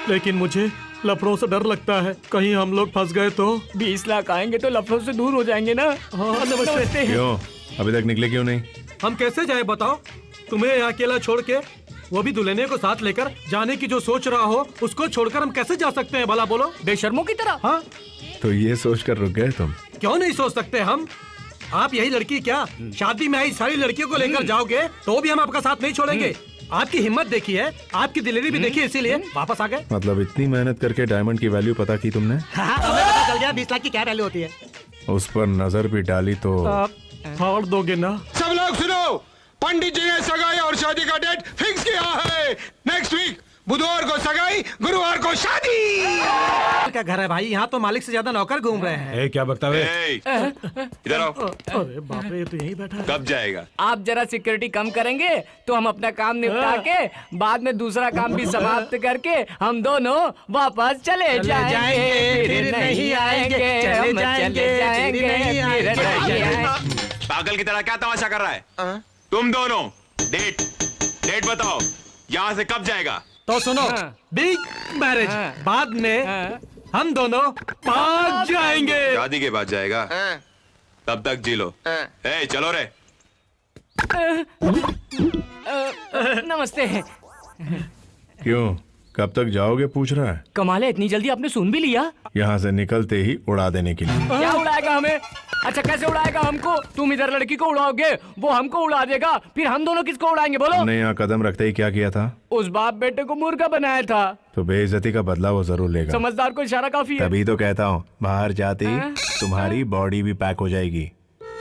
लेकिन मुझे लफड़ों से डर लगता है, कहीं हम लोग फंस गए तो। 20 लाख आएंगे तो लफड़ों से दूर हो जाएंगे ना। हाँ, नमस्ते। क्यों अभी तक निकले क्यों नहीं? हम कैसे जाए बताओ? तुम्हें यहाँ अकेला छोड़ के, वो भी दुल्हने को साथ लेकर जाने की जो सोच रहा हो, उसको छोड़कर हम कैसे जा सकते हैं भला बोलो? बेशर्मों की तरह। हाँ, तो ये सोच कर रुक गए तुम? क्यों नहीं सोच सकते हम? आप यही लड़की क्या शादी में आई सारी लड़कियों को लेकर जाओगे तो भी हम आपका साथ नहीं छोड़ेंगे। आपकी हिम्मत देखी है, आपकी दिलेरी भी देखी, इसीलिए वापस आ गए। मतलब इतनी मेहनत करके डायमंड की वैल्यू पता की तुमने? हमें पता चल गया 20 लाख की क्या वैल्यू होती है। उस पर नजर भी डाली तो आप फाड़ दोगे ना? सब लोग सुनो, पंडित जी ने सगाई और शादी का डेट फिक्स किया है। नेक्स्ट वीक बुधवार को सगाई, गुरुवार को शादी। क्या घर है भाई, यहाँ तो मालिक से ज्यादा नौकर घूम रहे हैं। क्या बकता है? इधर आओ। अरे बाप रे, तो यही बैठा है। कब जाएगा? आप जरा सिक्योरिटी कम करेंगे तो हम अपना काम निपटा के बाद में दूसरा काम भी समाप्त करके हम दोनों वापस चले जाएंगे, फिर नहीं आएंगे, हम चले जाएंगे, फिर नहीं आएंगे। पागल की तरह क्या तमाशा कर रहा है? तुम दोनों डेट बताओ, यहाँ से कब जाएगा? तो सुनो, बिग मैरिज बाद में हम दोनों भाग जाएंगे। शादी के बाद जाएगा? तब तक जी लो। चलो रे। नमस्ते। क्यों, कब तक जाओगे पूछ रहा है? कमाल है, इतनी जल्दी आपने सुन भी लिया? यहाँ से निकलते ही उड़ा देने के लिए। क्या उड़ाएगा हमें? अच्छा कैसे उड़ाएगा हमको? तुम इधर लड़की को उड़ाओगे, वो हमको उड़ा देगा, फिर हम दोनों किसको उड़ाएंगे बोलो? हमने यहाँ कदम रखते ही क्या किया था? उस बाप बेटे को मुर्गा बनाया था। तो बेइज्जती का बदला वो जरूर लेगा। समझदार को इशारा काफी है। तभी तो कहता हूँ, बाहर जाते ही तुम्हारी बॉडी भी पैक हो जाएगी।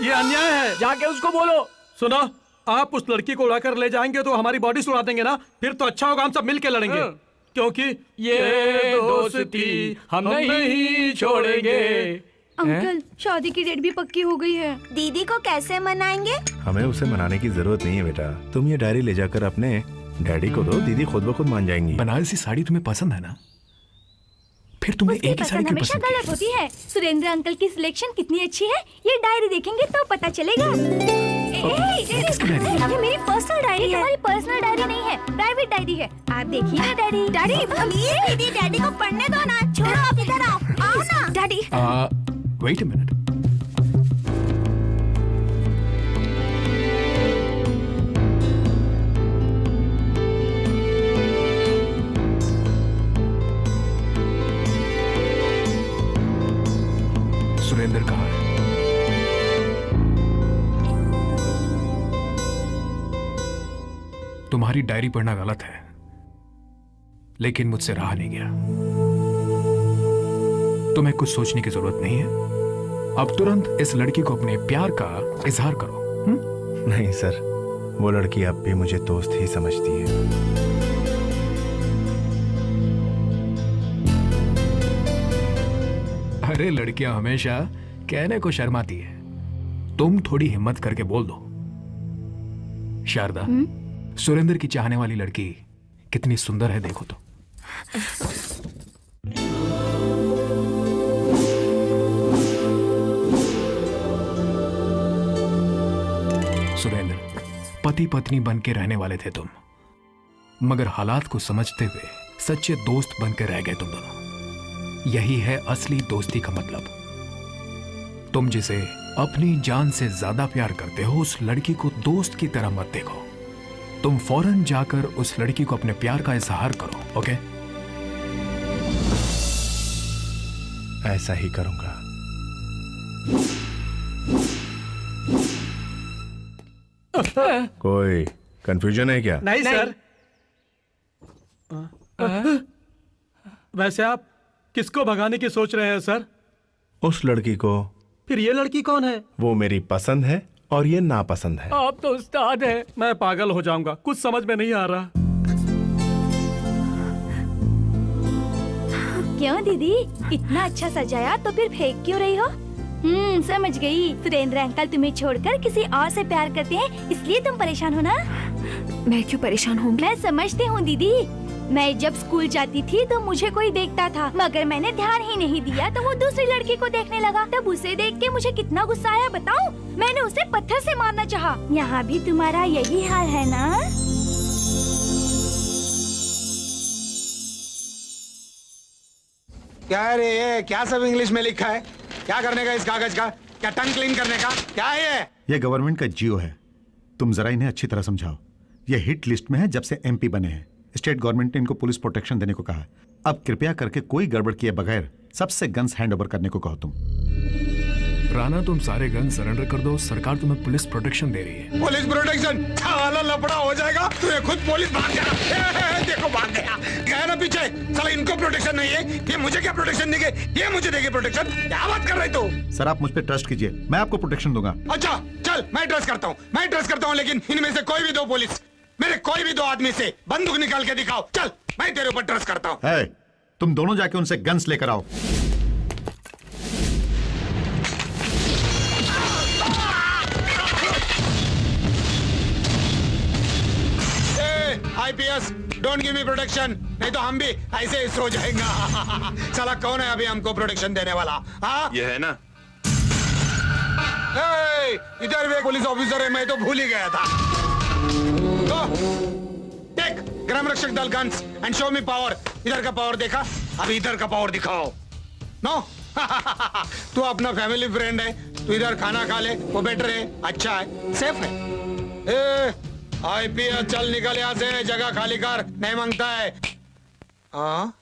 ये अन्याय है। जाके उसको बोलो। सुनो, आप उस लड़की को उड़ाकर ले जाएंगे तो हमारी बॉडी से उड़ा देंगे ना, फिर तो अच्छा होगा हम सब मिल के लड़ेंगे, क्योंकि ये दोस्ती हम नहीं छोड़ेंगे। अंकल, शादी की डेट भी पक्की हो गई है। दीदी को कैसे मनाएंगे? हमें उसे मनाने की जरूरत नहीं है बेटा, तुम ये डायरी ले जाकर अपने डैडी को दो, दीदी खुद ब खुद मान जाएंगी। बनारसी साड़ी तुम्हें पसंद है ना? फिर तुमने एक ही साड़ी क्यों हमेशा पसंद की? गलत होती है। सुरेंद्र अंकल की सिलेक्शन कितनी अच्छी है, ये डायरी देखेंगे तो पता चलेगा। ये मेरी पर्सनल डायरी है। हमारी पर्सनल डायरी नहीं है, प्राइवेट डायरी है। आप देखिए ना डायरी। डैडी को पढ़ने दो ना, छोड़ो आप इधर आओ। Wait a minute. सुरेंद्र कहाँ है? तुम्हारी डायरी पढ़ना गलत है, लेकिन मुझसे रहा नहीं गया। तुम्हें कुछ सोचने की जरूरत नहीं है। अब तुरंत इस लड़की को अपने प्यार का इजहार करो। नहीं सर, वो लड़की अब भी मुझे दोस्त ही समझती है। अरे लड़कियां हमेशा कहने को शर्माती है। तुम थोड़ी हिम्मत करके बोल दो। शारदा, सुरेंद्र की चाहने वाली लड़की कितनी सुंदर है, देखो तो। सुरेंद्र, पति पत्नी बन के रहने वाले थे तुम, मगर हालात को समझते हुए सच्चे दोस्त बन के रह गए तुम दोनों। यही है असली दोस्ती का मतलब। तुम जिसे अपनी जान से ज्यादा प्यार करते हो, उस लड़की को दोस्त की तरह मत देखो। तुम फौरन जाकर उस लड़की को अपने प्यार का इजहार करो, ओके? ऐसा ही करूंगा। कोई कंफ्यूजन है क्या? नहीं सर। वैसे आप किसको भगाने की सोच रहे हैं सर? उस लड़की को। फिर ये लड़की कौन है? वो मेरी पसंद है और ये नापसंद है। आप तो उस्ताद हैं। मैं पागल हो जाऊंगा, कुछ समझ में नहीं आ रहा। क्यों दीदी, इतना अच्छा सजाया तो फिर फेंक क्यों रही हो? समझ गई। सुरेंद्र अंकल तुम्हें छोड़कर किसी और से प्यार करते हैं, इसलिए तुम परेशान हो ना? मैं क्यों परेशान हूँ? मैं समझती हूँ दीदी। मैं जब स्कूल जाती थी तो मुझे कोई देखता था, मगर मैंने ध्यान ही नहीं दिया तो वो दूसरी लड़की को देखने लगा। तब उसे देख के मुझे कितना गुस्सा आया बताऊं? मैंने उसे पत्थर से मारना चाहा। यहाँ भी तुम्हारा यही हाल है ना? क्या है रे ये? क्या सब इंग्लिश में लिखा है? क्या करने का इस कागज का? क्या टंग क्लीन करने का? क्या है ये? ये गवर्नमेंट का जियो है। तुम जरा इन्हें अच्छी तरह समझाओ। ये हिट लिस्ट में है जब से एमपी बने हैं। स्टेट गवर्नमेंट ने इनको पुलिस प्रोटेक्शन देने को कहा है। अब कृपया करके कोई गड़बड़ किए बगैर सबसे गन्स हैंड ओवर करने को कहो तुम। राणा, तुम सारे गन सरेंडर कर दो, सरकार तुम्हें पुलिस प्रोटेक्शन दे रही है। Police protection? साला लफड़ा हो जाएगा। तू खुद पुलिस भाग गया। देखो भाग गया। गया ना पीछे। साला इनको प्रोटेक्शन नहीं है, ये मुझे क्या प्रोटेक्शन देंगे? ये मुझे देंगे प्रोटेक्शन? क्या बात कर रहे तू? सर, आप मुझ पर ट्रस्ट कीजिए, मैं आपको प्रोटेक्शन दूंगा। अच्छा चल, मैं ट्रस्ट करता हूँ, लेकिन इनमें से कोई भी दो पुलिस, मेरे कोई भी दो आदमी से बंदूक निकाल के दिखाओ। चल, मैं तेरे ऊपर ट्रस्ट करता हूँ। है, तुम दोनों जाके उनसे गन्स लेकर आओ। IPS, don't give me protection, नहीं तो हम भी ऐसे ही सो जाएंगे। साला कौन है अभी हमको प्रोटेक्शन देने वाला? हाँ, ये है ना। इधर भी एक पुलिस ऑफिसर है, मैं तो भूल ही गया था। टेक ग्राम रक्षक दल guns and show me power. इधर का पावर देखा, अभी इधर का पावर दिखाओ। नो तू अपना फैमिली फ्रेंड है, तू इधर खाना खा ले, वो बेटर है, अच्छा है, सेफ है। आईपीएस चल निकल यहाँ से, जगह खाली कर, नहीं मांगता है। हाँ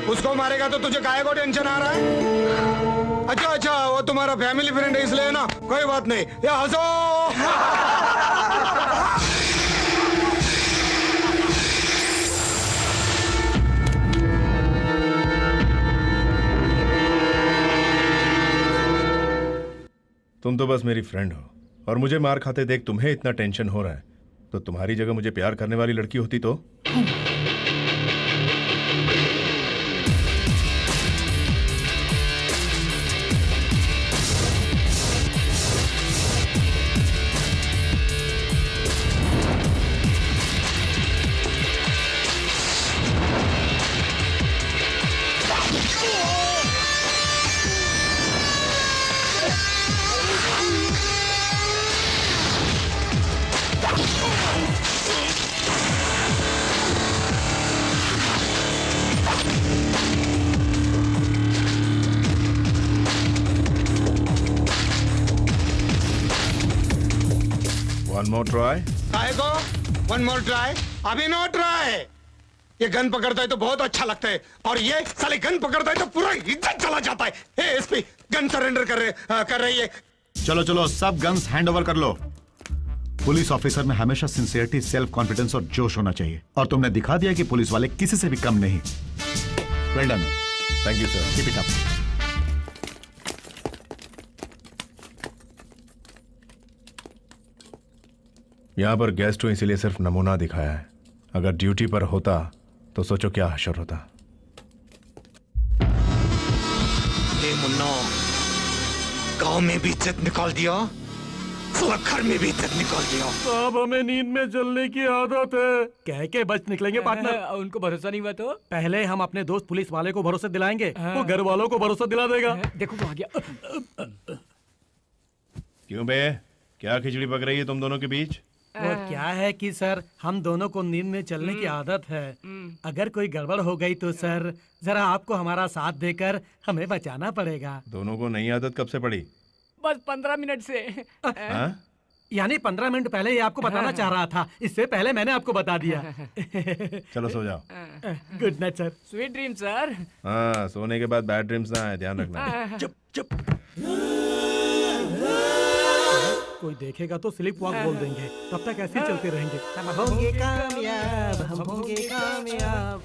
उसको मारेगा तो तुझे काहे को टेंशन आ रहा है? अच्छा, वो तुम्हारा फैमिली फ्रेंड है इसलिए ना, कोई बात नहीं। ये हंसो। तुम तो बस मेरी फ्रेंड हो, और मुझे मार खाते देख तुम्हें इतना टेंशन हो रहा है, तो तुम्हारी जगह मुझे प्यार करने वाली लड़की होती तो? One more try. काहे को? One more try. अभी no try. ये गन पकड़ता है तो बहुत अच्छा लगता है, और ये साले गन पकड़ता है तो पूरा इज्जत चला जाता है। हे एसपी, गन सरेंडर कर रही है। चलो चलो, सब गन्स हैंड ओवर कर लो। पुलिस ऑफिसर में हमेशा सिंसियरिटी, सेल्फ कॉन्फिडेंस और जोश होना चाहिए, और तुमने दिखा दिया कि पुलिस वाले किसी से भी कम नहीं। Well done. Thank you sir. Keep it up. यहाँ पर गेस्ट हूं इसीलिए सिर्फ नमूना दिखाया है, अगर ड्यूटी पर होता तो सोचो क्या हशर होता। हे मुन्ना, गांव में भी इज्जत निकाल दिया, घर में भी इज्जत निकाल दिया। साहब, हमें नींद में जलने की आदत है। कह के बच निकलेंगे पार्टनर। उनको भरोसा नहीं हुआ तो पहले हम अपने दोस्त पुलिस वाले को भरोसा दिलाएंगे, वो घर वालों को भरोसा दिला देगा। देखो वो आ गया। क्यों बे, क्या खिचड़ी पक रही है तुम दोनों के बीच? वो क्या है कि सर, हम दोनों को नींद में चलने की आदत है। अगर कोई गड़बड़ हो गई तो सर, जरा आपको हमारा साथ देकर हमें बचाना पड़ेगा। दोनों को नई आदत कब से पड़ी? बस 15 मिनट से। हाँ? यानी 15 मिनट पहले ये आपको बताना चाह रहा था, इससे पहले मैंने आपको बता दिया। चलो सो जाओ। Good night sir. Sweet dream sir. हाँ, सोने के बाद बैड ड्रीम्स ना आए, ध्यान रखना। चुप चुप। कोई देखेगा तो स्लिप वॉक बोल देंगे, तब तक ऐसे ही चलते रहेंगे। हम होंगे कामयाब, हम होंगे कामयाब।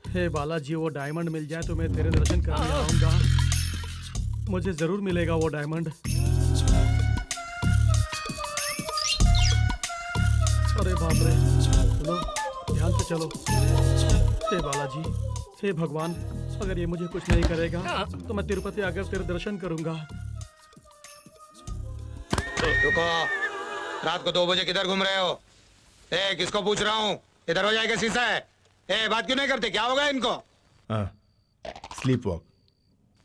हे बालाजी, वो डायमंड मिल जाए तो मैं तेरे दर्शन करने आऊंगा। मुझे जरूर मिलेगा वो डायमंड। अरे बाप रे, चलो ध्यान से चलो। हे बालाजी, हे भगवान, अगर ये मुझे कुछ नहीं करेगा तो मैं तिरुपति आकर तेरे दर्शन करूंगा। रुको, रात को 2 बजे किधर घूम रहे हो? ए, किसको पूछ रहा हूँ? ये दरवाजा का शीशा है। ए, बात क्यों नहीं करते? क्या होगा इनको? Sleep walk.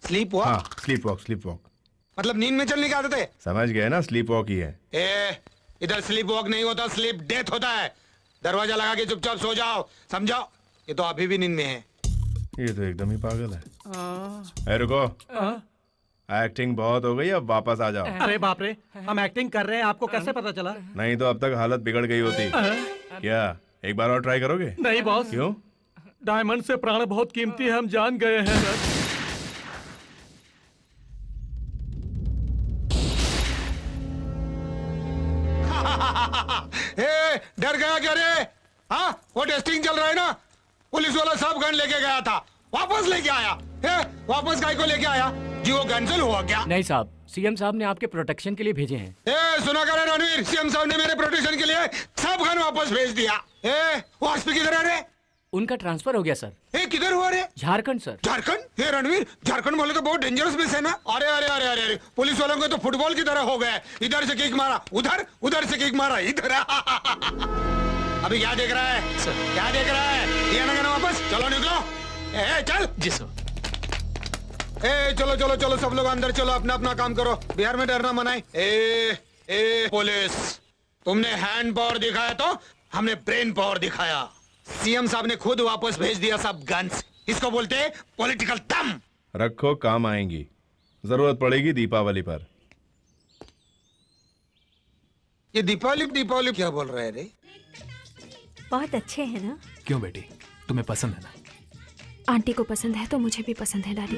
Sleep walk? हाँ, स्लीप वॉक, स्लीप वॉक। मतलब नींद में चलने की आदत है? समझ गए ना, स्लीप वॉक ही है। ए, इधर स्लीप वॉक नहीं होता, स्लीप डेथ होता है। दरवाजा लगा के चुपचाप सो जाओ, समझो? ये तो अभी भी नींद में है। ये तो एकदम ही पागल है। रुको, एक्टिंग बहुत हो गई, अब वापस आ जाओ। अरे बाप रे, हम एक्टिंग कर रहे हैं, आपको कैसे पता चला? नहीं तो अब तक हालत बिगड़ गई होती। क्या एक बार और ट्राई करोगे? नहीं बॉस। क्यों? डायमंड से प्राण बहुत कीमती है, हम जान गए हैं। डर गया क्या रे? हाँ, वो टेस्टिंग चल रहा है ना, पुलिस वाला सब गन लेके गया था, वापस लेके आया। वापस गाय को लेके आया जी? वो कैंसिल हुआ क्या? नहीं साहब, सीएम साहब ने आपके प्रोटेक्शन के लिए भेजे हैं। सुना कर रणवीर, सीएम साहब ने मेरे प्रोटेक्शन के लिए सब गन वापस भेज दिया। वो एसपी किधर है रे? उनका ट्रांसफर हो गया सर। किधर हुआ रे? झारखंड सर। झारखंड? हे रणवीर, झारखंड बोले तो बहुत डेंजरस प्लेस है ना? अरे अरे अरे अरे अरे, पुलिस वालों को तो फुटबॉल की तरह हो गए, इधर से किक मारा उधर, उधर से किक मारा इधर। अभी क्या देख रहा है सर? क्या देख रहा है? दिया ना गन वापस, चलो निकलो। चल। जी सर। चलो चलो चलो, सब लोग अंदर चलो, अपना अपना काम करो, बिहार में डरना मनाए। पुलिस, तुमने हैंड पावर दिखाया तो हमने ब्रेन पावर दिखाया। सीएम साहब ने खुद वापस भेज दिया सब गन्स, इसको बोलते हैं पॉलिटिकल दम। रखो, काम आएंगी, जरूरत पड़ेगी दीपावली पर। ये दीपावली दीपावली क्या बोल रहे हैं रे? बहुत अच्छे हैं ना? क्यों बेटी, तुम्हें पसंद है ना? आंटी को पसंद है तो मुझे भी पसंद है डैडी।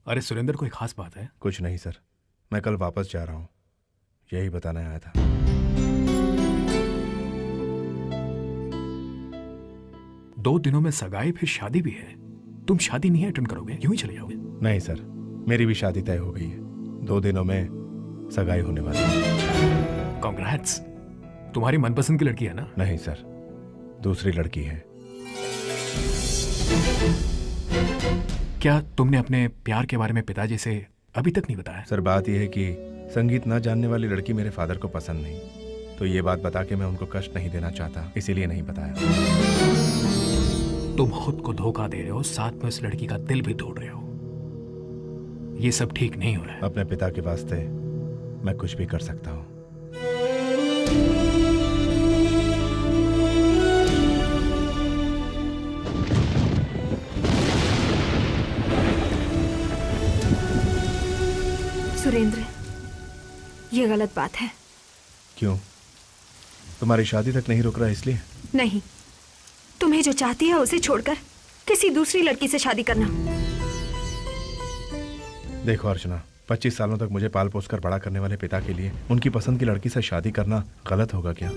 अरे सुरेंद्र, कोई खास बात है? कुछ नहीं सर, मैं कल वापस जा रहा हूँ, यही बताने आया था। 2 दिनों में सगाई फिर शादी भी है। तुम शादी नहीं अटेंड करोगे, यूं ही चले जाओगे? नहीं सर, मेरी भी शादी तय हो गई है। 2 दिनों में सगाई होने वाली है। कांग्रेट्स। तुम्हारी मनपसंद की लड़की है ना? नहीं सर, दूसरी लड़की है। क्या तुमने अपने प्यार के बारे में पिताजी से अभी तक नहीं बताया? सर बात यह है कि संगीत ना जानने वाली लड़की मेरे फादर को पसंद नहीं, तो ये बात बता के मैं उनको कष्ट नहीं देना चाहता, इसीलिए नहीं बताया। तुम खुद को धोखा दे रहे हो, साथ में उस लड़की का दिल भी तोड़ रहे हो। ये सब ठीक नहीं हो रहा है। अपने पिता के वास्ते मैं कुछ भी कर सकता हूँ। सुरेंद्र, ये गलत बात है। क्यों? तुम्हारी शादी तक नहीं रुक रहा इसलिए? नहीं, तुम्हें जो चाहती है उसे छोड़कर किसी दूसरी लड़की से शादी करना। देखो अर्चना, 25 सालों तक मुझे पाल पोस कर बड़ा करने वाले पिता के लिए उनकी पसंद की लड़की से शादी करना गलत होगा क्या?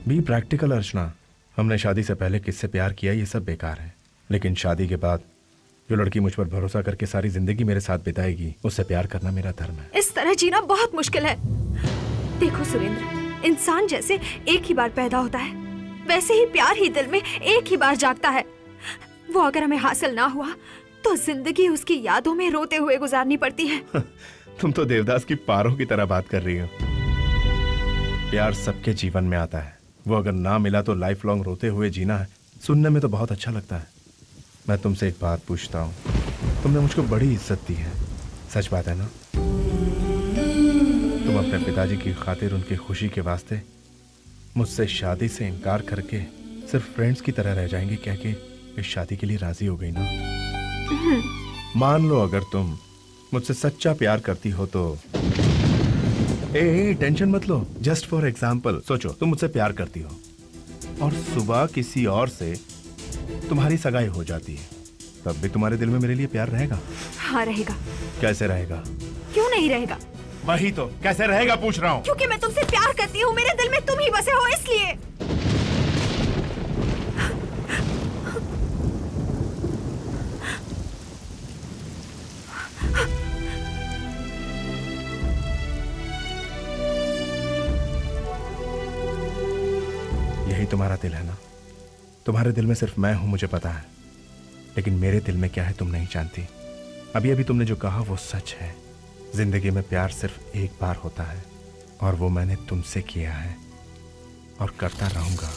बी प्रैक्टिकल अर्चना। हमने शादी से पहले किससे प्यार किया ये सब बेकार है, लेकिन शादी के बाद जो लड़की मुझ पर भरोसा करके सारी जिंदगी मेरे साथ बिताएगी उससे प्यार करना मेरा धर्म है। इस तरह जीना बहुत मुश्किल है। देखो सुरेंद्र, इंसान जैसे एक ही बार पैदा होता है, वैसे ही प्यार ही दिल में एक ही बार जागता है। वो अगर हमें हासिल ना हुआ तो जिंदगी उसकी यादों में रोते हुए गुजारनी पड़ती है। तुम तो देवदास की पारों की तरह बात कर रही हो। प्यार सबके जीवन में आता है, वो अगर ना मिला तो लाइफ लॉन्ग रोते हुए जीना है। सुनने में तो बहुत अच्छा लगता है। मैं तुमसे एक बात पूछता हूँ, तुमने मुझको बड़ी इज्जत दी है, सच बात है ना? तुम अपने पिताजी की खातिर उनकी खुशी के वास्ते मुझसे शादी से इनकार करके सिर्फ फ्रेंड्स की तरह रह जाएंगी क्या कि इस शादी के लिए राजी हो गई ना? मान लो अगर तुम मुझसे सच्चा प्यार करती हो तो टेंशन मत लो, जस्ट फॉर एग्जाम्पल सोचो तुम मुझसे प्यार करती हो और सुबह किसी और से तुम्हारी सगाई हो जाती है, तब भी तुम्हारे दिल में मेरे लिए प्यार रहेगा? हाँ रहेगा। कैसे रहेगा? क्यों नहीं रहेगा? वही तो, कैसे रहेगा पूछ रहा हूँ। क्योंकि मैं तुमसे प्यार करती हूँ, मेरे दिल में तुम ही बसे हो इसलिए। यही तुम्हारा दिल है ना? तुम्हारे दिल में सिर्फ मैं हूं मुझे पता है, लेकिन मेरे दिल में क्या है तुम नहीं जानती। अभी अभी तुमने जो कहा वो सच है। जिंदगी में प्यार सिर्फ एक बार होता है और वो मैंने तुमसे किया है और करता रहूंगा।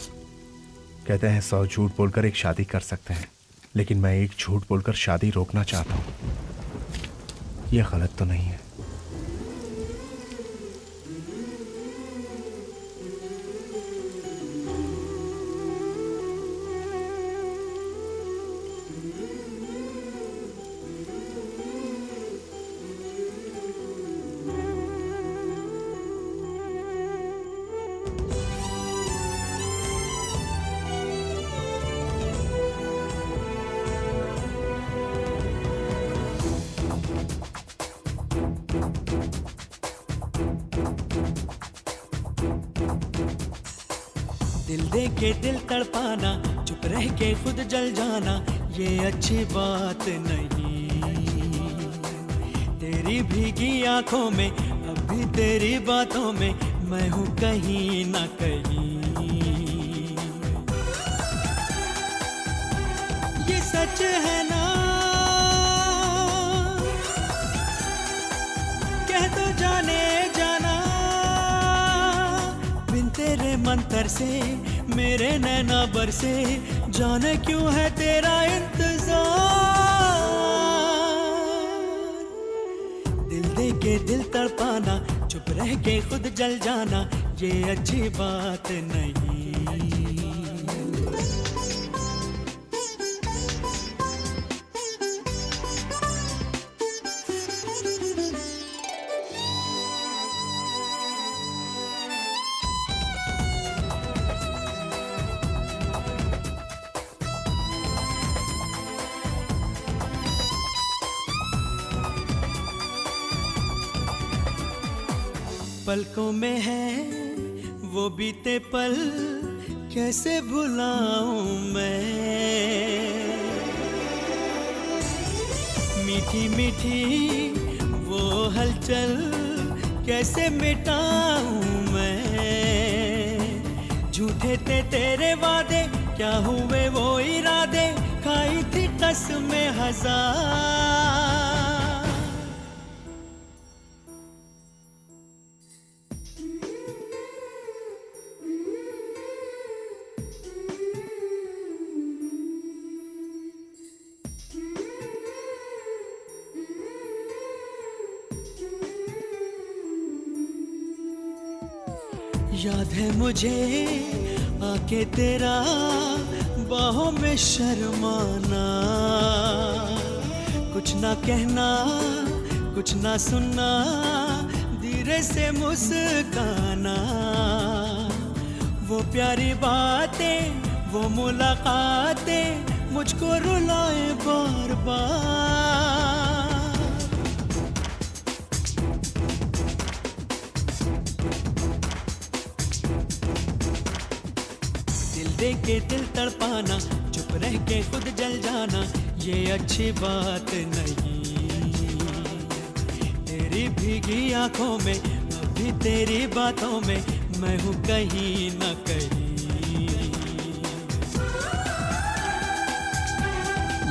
कहते हैं 100 झूठ बोलकर एक शादी कर सकते हैं, लेकिन मैं एक झूठ बोलकर शादी रोकना चाहता हूं। यह गलत तो नहीं है? दिल दे के दिल तड़पाना, चुप रह के खुद जल जाना, ये अच्छी बात नहीं। तेरी भीगी आंखों में, अब भी तेरी बातों में मैं हूँ कहीं ना कहीं। ये सच है ना, कह तो जाने जाना। बिन तेरे मंतर से मेरे नैना बरसे, जाने क्यों है तेरा इंतजार। दिल दे के दिल तड़पाना, चुप रह के खुद जल जाना, ये अच्छी बात नहीं। पलकों में है वो बीते पल, कैसे भुलाऊं मैं, मीठी मीठी वो हलचल कैसे मिटाऊं मैं। झूठे थे तेरे वादे, क्या हुए वो इरादे, खाई थी कसमें हजार। याद है मुझे आके तेरा बाहों में शर्माना, कुछ ना कहना कुछ ना सुनना, धीरे से मुस्काना। वो प्यारी बातें वो मुलाकातें मुझको रुलाए बार बार। दे के दिल तड़पाना, चुप रह के खुद जल जाना, ये अच्छी बात नहीं। तेरी भीगी आंखों में अभी तेरी बातों में मैं हूँ कहीं न कहीं।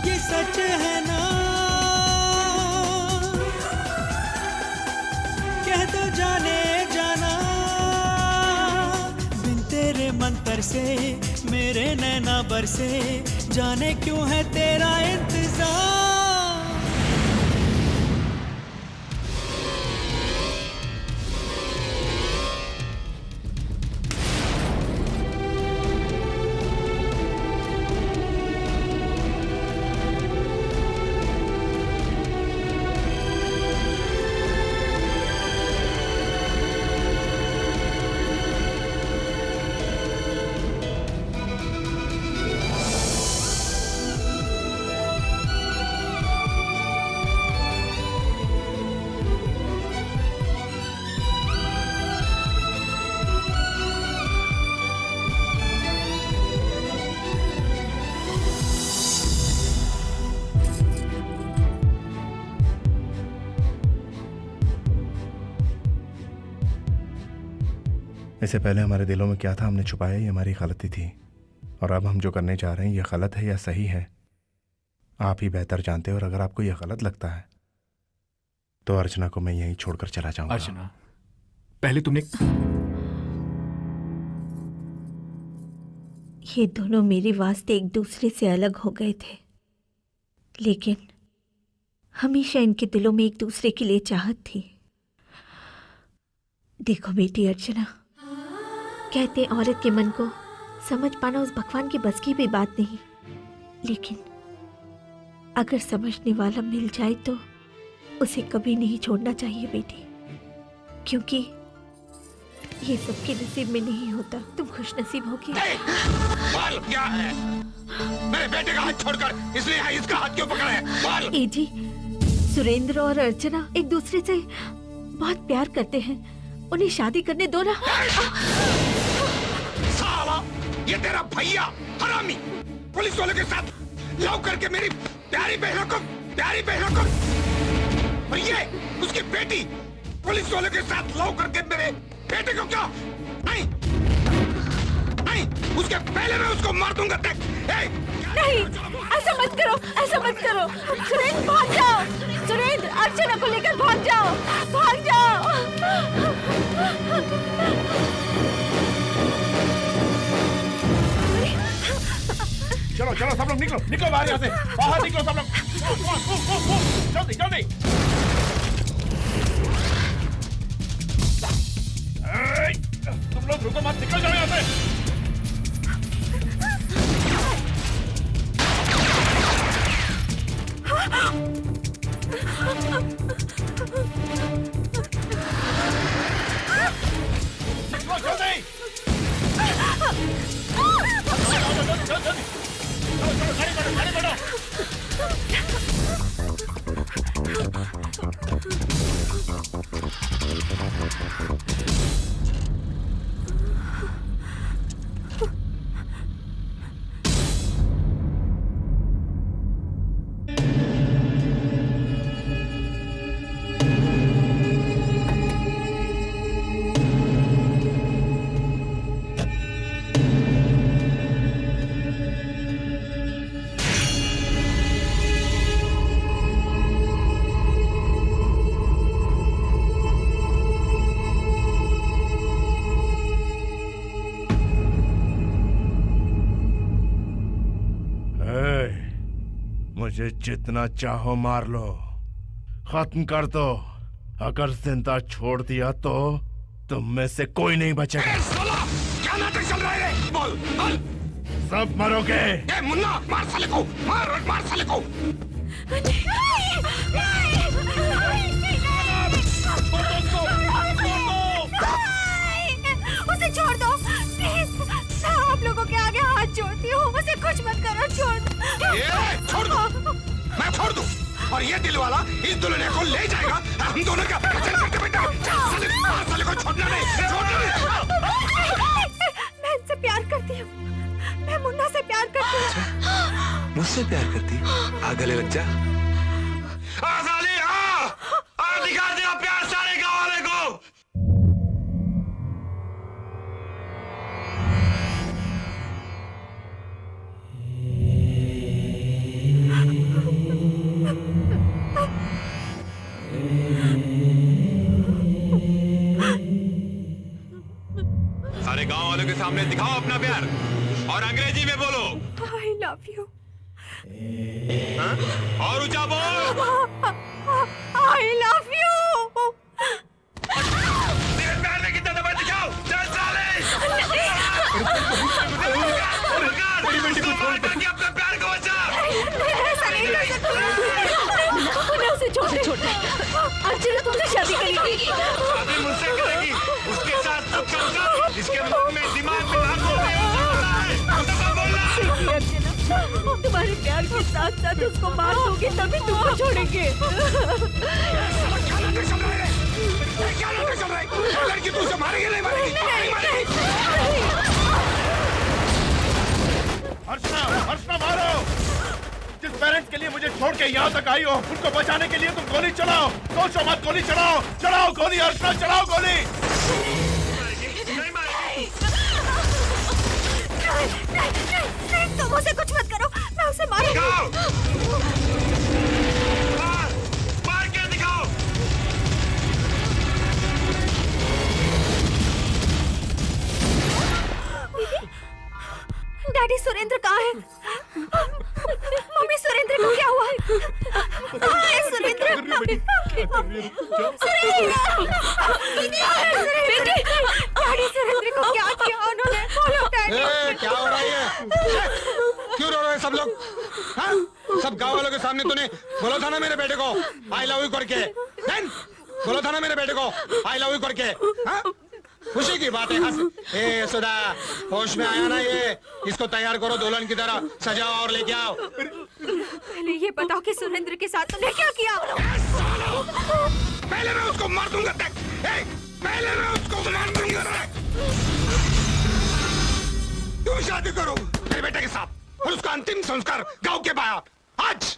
ये सच है ना, कह दो जाने जाना। बिन तेरे मंतर से मेरे नैना बरसे, जाने क्यों है तेरा इंतजार। इससे पहले हमारे दिलों में क्या था हमने छुपाया, ये हमारी गलती थी। और अब हम जो करने जा रहे हैं ये गलत है या सही है आप ही बेहतर जानते हो। और अगर आपको ये गलत लगता है तो अर्चना को मैं यहीं छोड़कर चला जाऊंगा। अर्चना, पहले तुमने ये दोनों मेरे वास्ते एक दूसरे से अलग हो गए थे, लेकिन हमेशा इनके दिलों में एक दूसरे के लिए चाहत थी। देखो बेटी अर्चना, कहते हैं औरत के मन को समझ पाना उस भगवान के बस की भी बात नहीं, लेकिन अगर समझने वाला मिल जाए तो उसे कभी नहीं छोड़ना चाहिए बेटी, क्योंकि ये सबके नसीब में नहीं होता। तुम खुश नसीब होगी। बोल क्या है? मेरे बेटे का हाथ छोड़कर इसलिए इसका हाथ क्यों पकड़ा है? बोल। ए जी, सुरेंद्र और अर्चना एक दूसरे से बहुत प्यार करते हैं, उन्हें शादी करने दो ना। साला, ये तेरा भैया हरामी पुलिस वालों के साथ लव करके मेरी प्यारी बहनों को और ये उसकी बेटी पुलिस वालों के साथ लव करके मेरे बेटे को क्यों? नहीं, उसके पहले मैं उसको मार दूंगा। नहीं, ऐसा मत करो, ऐसा मत करो। सुरेंद्र भाग जाओ, सुरेंद्र अर्चना को लेकर भाग जाओ, भाग जाओ। चलो चलो सब लोग निकलो, निकलो बाहर, यहाँ से बाहर निकलो सब लोग, जल्दी जल्दी। तुम लोग रुको मत, निकल जाओ यहाँ से। मुझे जितना चाहो मार लो, खत्म कर दो। अगर जिंदा छोड़ दिया तो तुम में से कोई नहीं बचेगा। क्या नाटक चल रहा है? बोल बोल। सब मरोगे। मुन्ना मार साले को, मार साले को। उसे छोड़ दो प्लीज। मैं आप लोगों के आगे हाथ जोड़ती हूँ, उसे कुछ मत करो, छोड़ दो। छोड़ दो, मैं छोड़ दूँ और ये दिल वाला इस दुल्हन को ले जाएगा। हम दोनों का चल बेटा, साले को छोड़ना नहीं, छोड़ना नहीं। मैं इनसे प्यार करती हूँ, मैं मुन्ना से प्यार करती हूँ। मुझसे प्यार करती? आ गले लग जा। साली आ दिखा दे प्यार सारे गाँव वाले को। सारे गांव वालों के सामने दिखाओ अपना प्यार और अंग्रेजी में बोलो। I love you। और ऊंचा बोल। I love you। तेरे प्यार में कितना दबा दिखाओ। चल साले। अपने प्यार को बचा। ऐसा नहीं कर सकती। उसे छोड़। अर्चना तुमसे शादी करेगी। शादी मुझसे करेगी, उसके साथ सब करूंगा। इसके मुंह में दिमाग में आंखों में हम तुम्हारे प्यार के साथ साथ उसको मार दोगे तभी तुमको छोड़ेंगे। क्या नाटक चल रहा है? लड़की तुझसे मारेगी नहीं मारेगी? अर्चना मारो। जिस पेरेंट्स के लिए मुझे छोड़ के यहाँ तक आई हो, उनको बचाने के लिए तुम गोली चलाओ। सोचो मत, गोली चलाओ गोली। अर्चना चलाओ गोली। तुम उसे कुछ मत करो, मैं उसे मारूंगी। मार के दिखाओ। डैडी सुरेंद्र कहाँ है? मम्मी सुरेंद्र को क्या हुआ? कहाँ है सुरेंद्र? डैडी सुरेंद्र को क्या किया उन्होंने? बोलो डैडी। क्या हो रहा है? क्यों रो रहे हैं सब लोग? हाँ? सब गाँव वालों के सामने तूने बोला था ना मेरे बेटे को आई लव यू करके? बोला था ना मेरे बेटे को आई लव यू करके? हाँ? खुशी की बात है। ए सुधा, होश में आया ना ये? इसको तैयार करो दुल्हन की तरह, सजाओ और लेके आओ। पहले ये बताओ कि सुरेंद्र के साथ तुमने क्या किया? पहले मैं उसको मार दूंगा। पहले मैं उसको मार दूंगा। तुम शादी करो मेरे बेटे के साथ और उसका अंतिम संस्कार गांव के बाहर आज।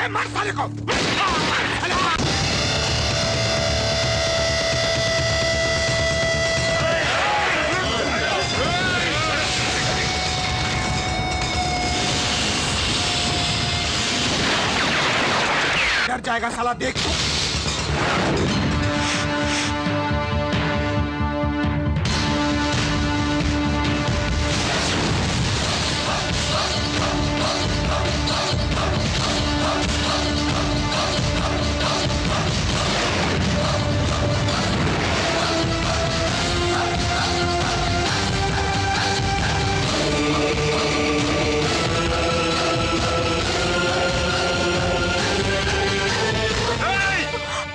मार साले को। डर जाएगा साला, देख तू।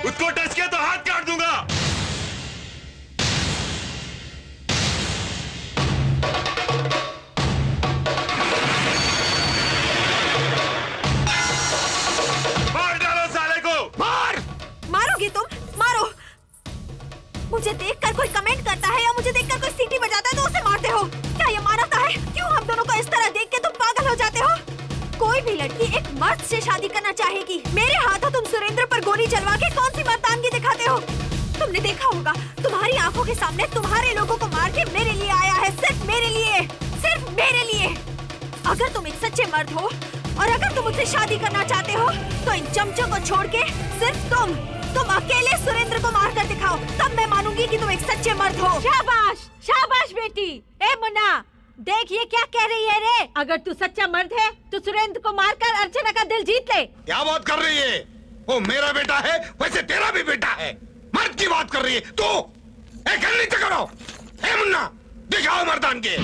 उसको टच किया तो हाथ काट दूंगा। मार डालो साले को, मार। मारोगे तुम? मारो। मुझे देखकर कोई कमेंट करता है या मुझे देखकर कोई सीटी बजाता है तो उसे मारते हो? क्या ये मानता है? क्यों हम दोनों को इस तरह देख के तुम पागल हो जाते हो? कोई भी लड़की एक मर्द से शादी करना चाहेगी। मेरे हाथों तुम सुरेंद्र पर गोली चलवा के कौन सी मर्दानगी दिखाते हो? तुमने देखा होगा, तुम्हारी आंखों के सामने तुम्हारे लोगों को मार के मेरे लिए आया है, सिर्फ मेरे लिए, सिर्फ मेरे लिए। अगर तुम एक सच्चे मर्द हो और अगर तुम मुझसे शादी करना चाहते हो तो इन चमचों को छोड़ के सिर्फ तुम अकेले सुरेंद्र को मार कर दिखाओ, तब मैं मानूंगी कि तुम एक सच्चे मर्द हो। शाबाश, शाबाश बेटी। ए मुन्ना, देख ये क्या कह रही है रे? अगर तू सच्चा मर्द है तो सुरेंद्र को मारकर अर्चना का दिल जीत ले। क्या बात कर रही है? वो मेरा बेटा है, वैसे तेरा भी बेटा है। मर्द की बात कर रही है तू? नीचे करो। ए मुन्ना, दिखाओ मर्दान के।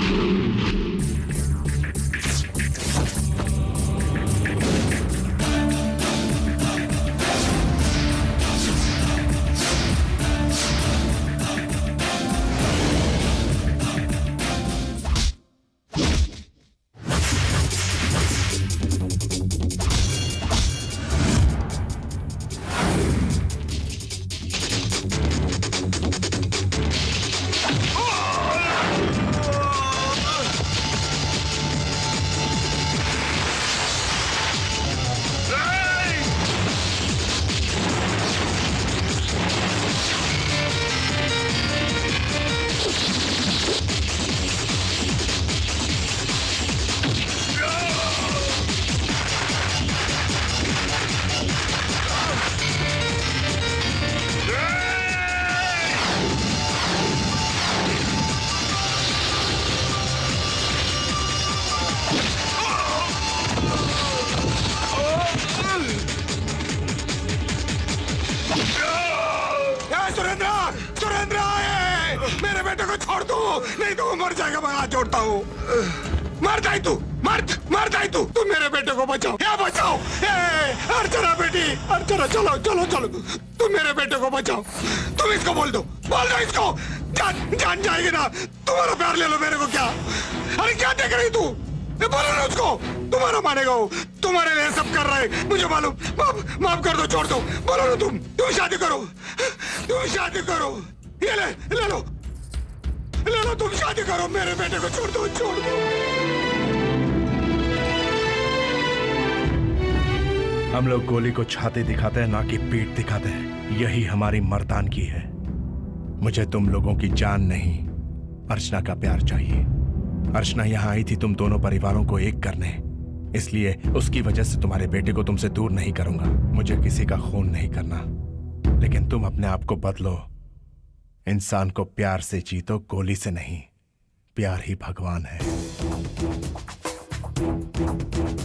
नहीं तो वो मर जाएगा। मैं हाथ जोड़ता हूँ। मर जाए तू, मर जाए तू। तुम मेरे बेटे को बचाओ, क्या बचाओ? अर्चना बेटी, अर्चना, चलो चलो चलो, तुम मेरे बेटे को बचाओ। तुम इसको बोल दो इसको। जान जाएगी ना। तुम्हारा प्यार ले लो, मेरे को क्या? अरे क्या देख रही तू? बोलो ना उसको, तुम्हारा मानेगा वो। तुम्हारे लिए सब कर रहा है, मुझे मालूम। माफ कर दो, छोड़ दो। बोलो ना तुम शादी करो, तुम शादी करो। ये ले लो, तुम शादी करो। मेरे बेटे को छोड़ दो, छोड़ दो। हम लोग गोली को छाती दिखाते हैं, ना कि पीठ दिखाते हैं। यही हमारी मर्दानगी है। मुझे तुम लोगों की जान नहीं, अर्चना का प्यार चाहिए। अर्चना यहाँ आई थी तुम दोनों परिवारों को एक करने, इसलिए उसकी वजह से तुम्हारे बेटे को तुमसे दूर नहीं करूंगा। मुझे किसी का खून नहीं करना, लेकिन तुम अपने आप को बदलो। इंसान को प्यार से जीतो, गोली से नहीं। प्यार ही भगवान है।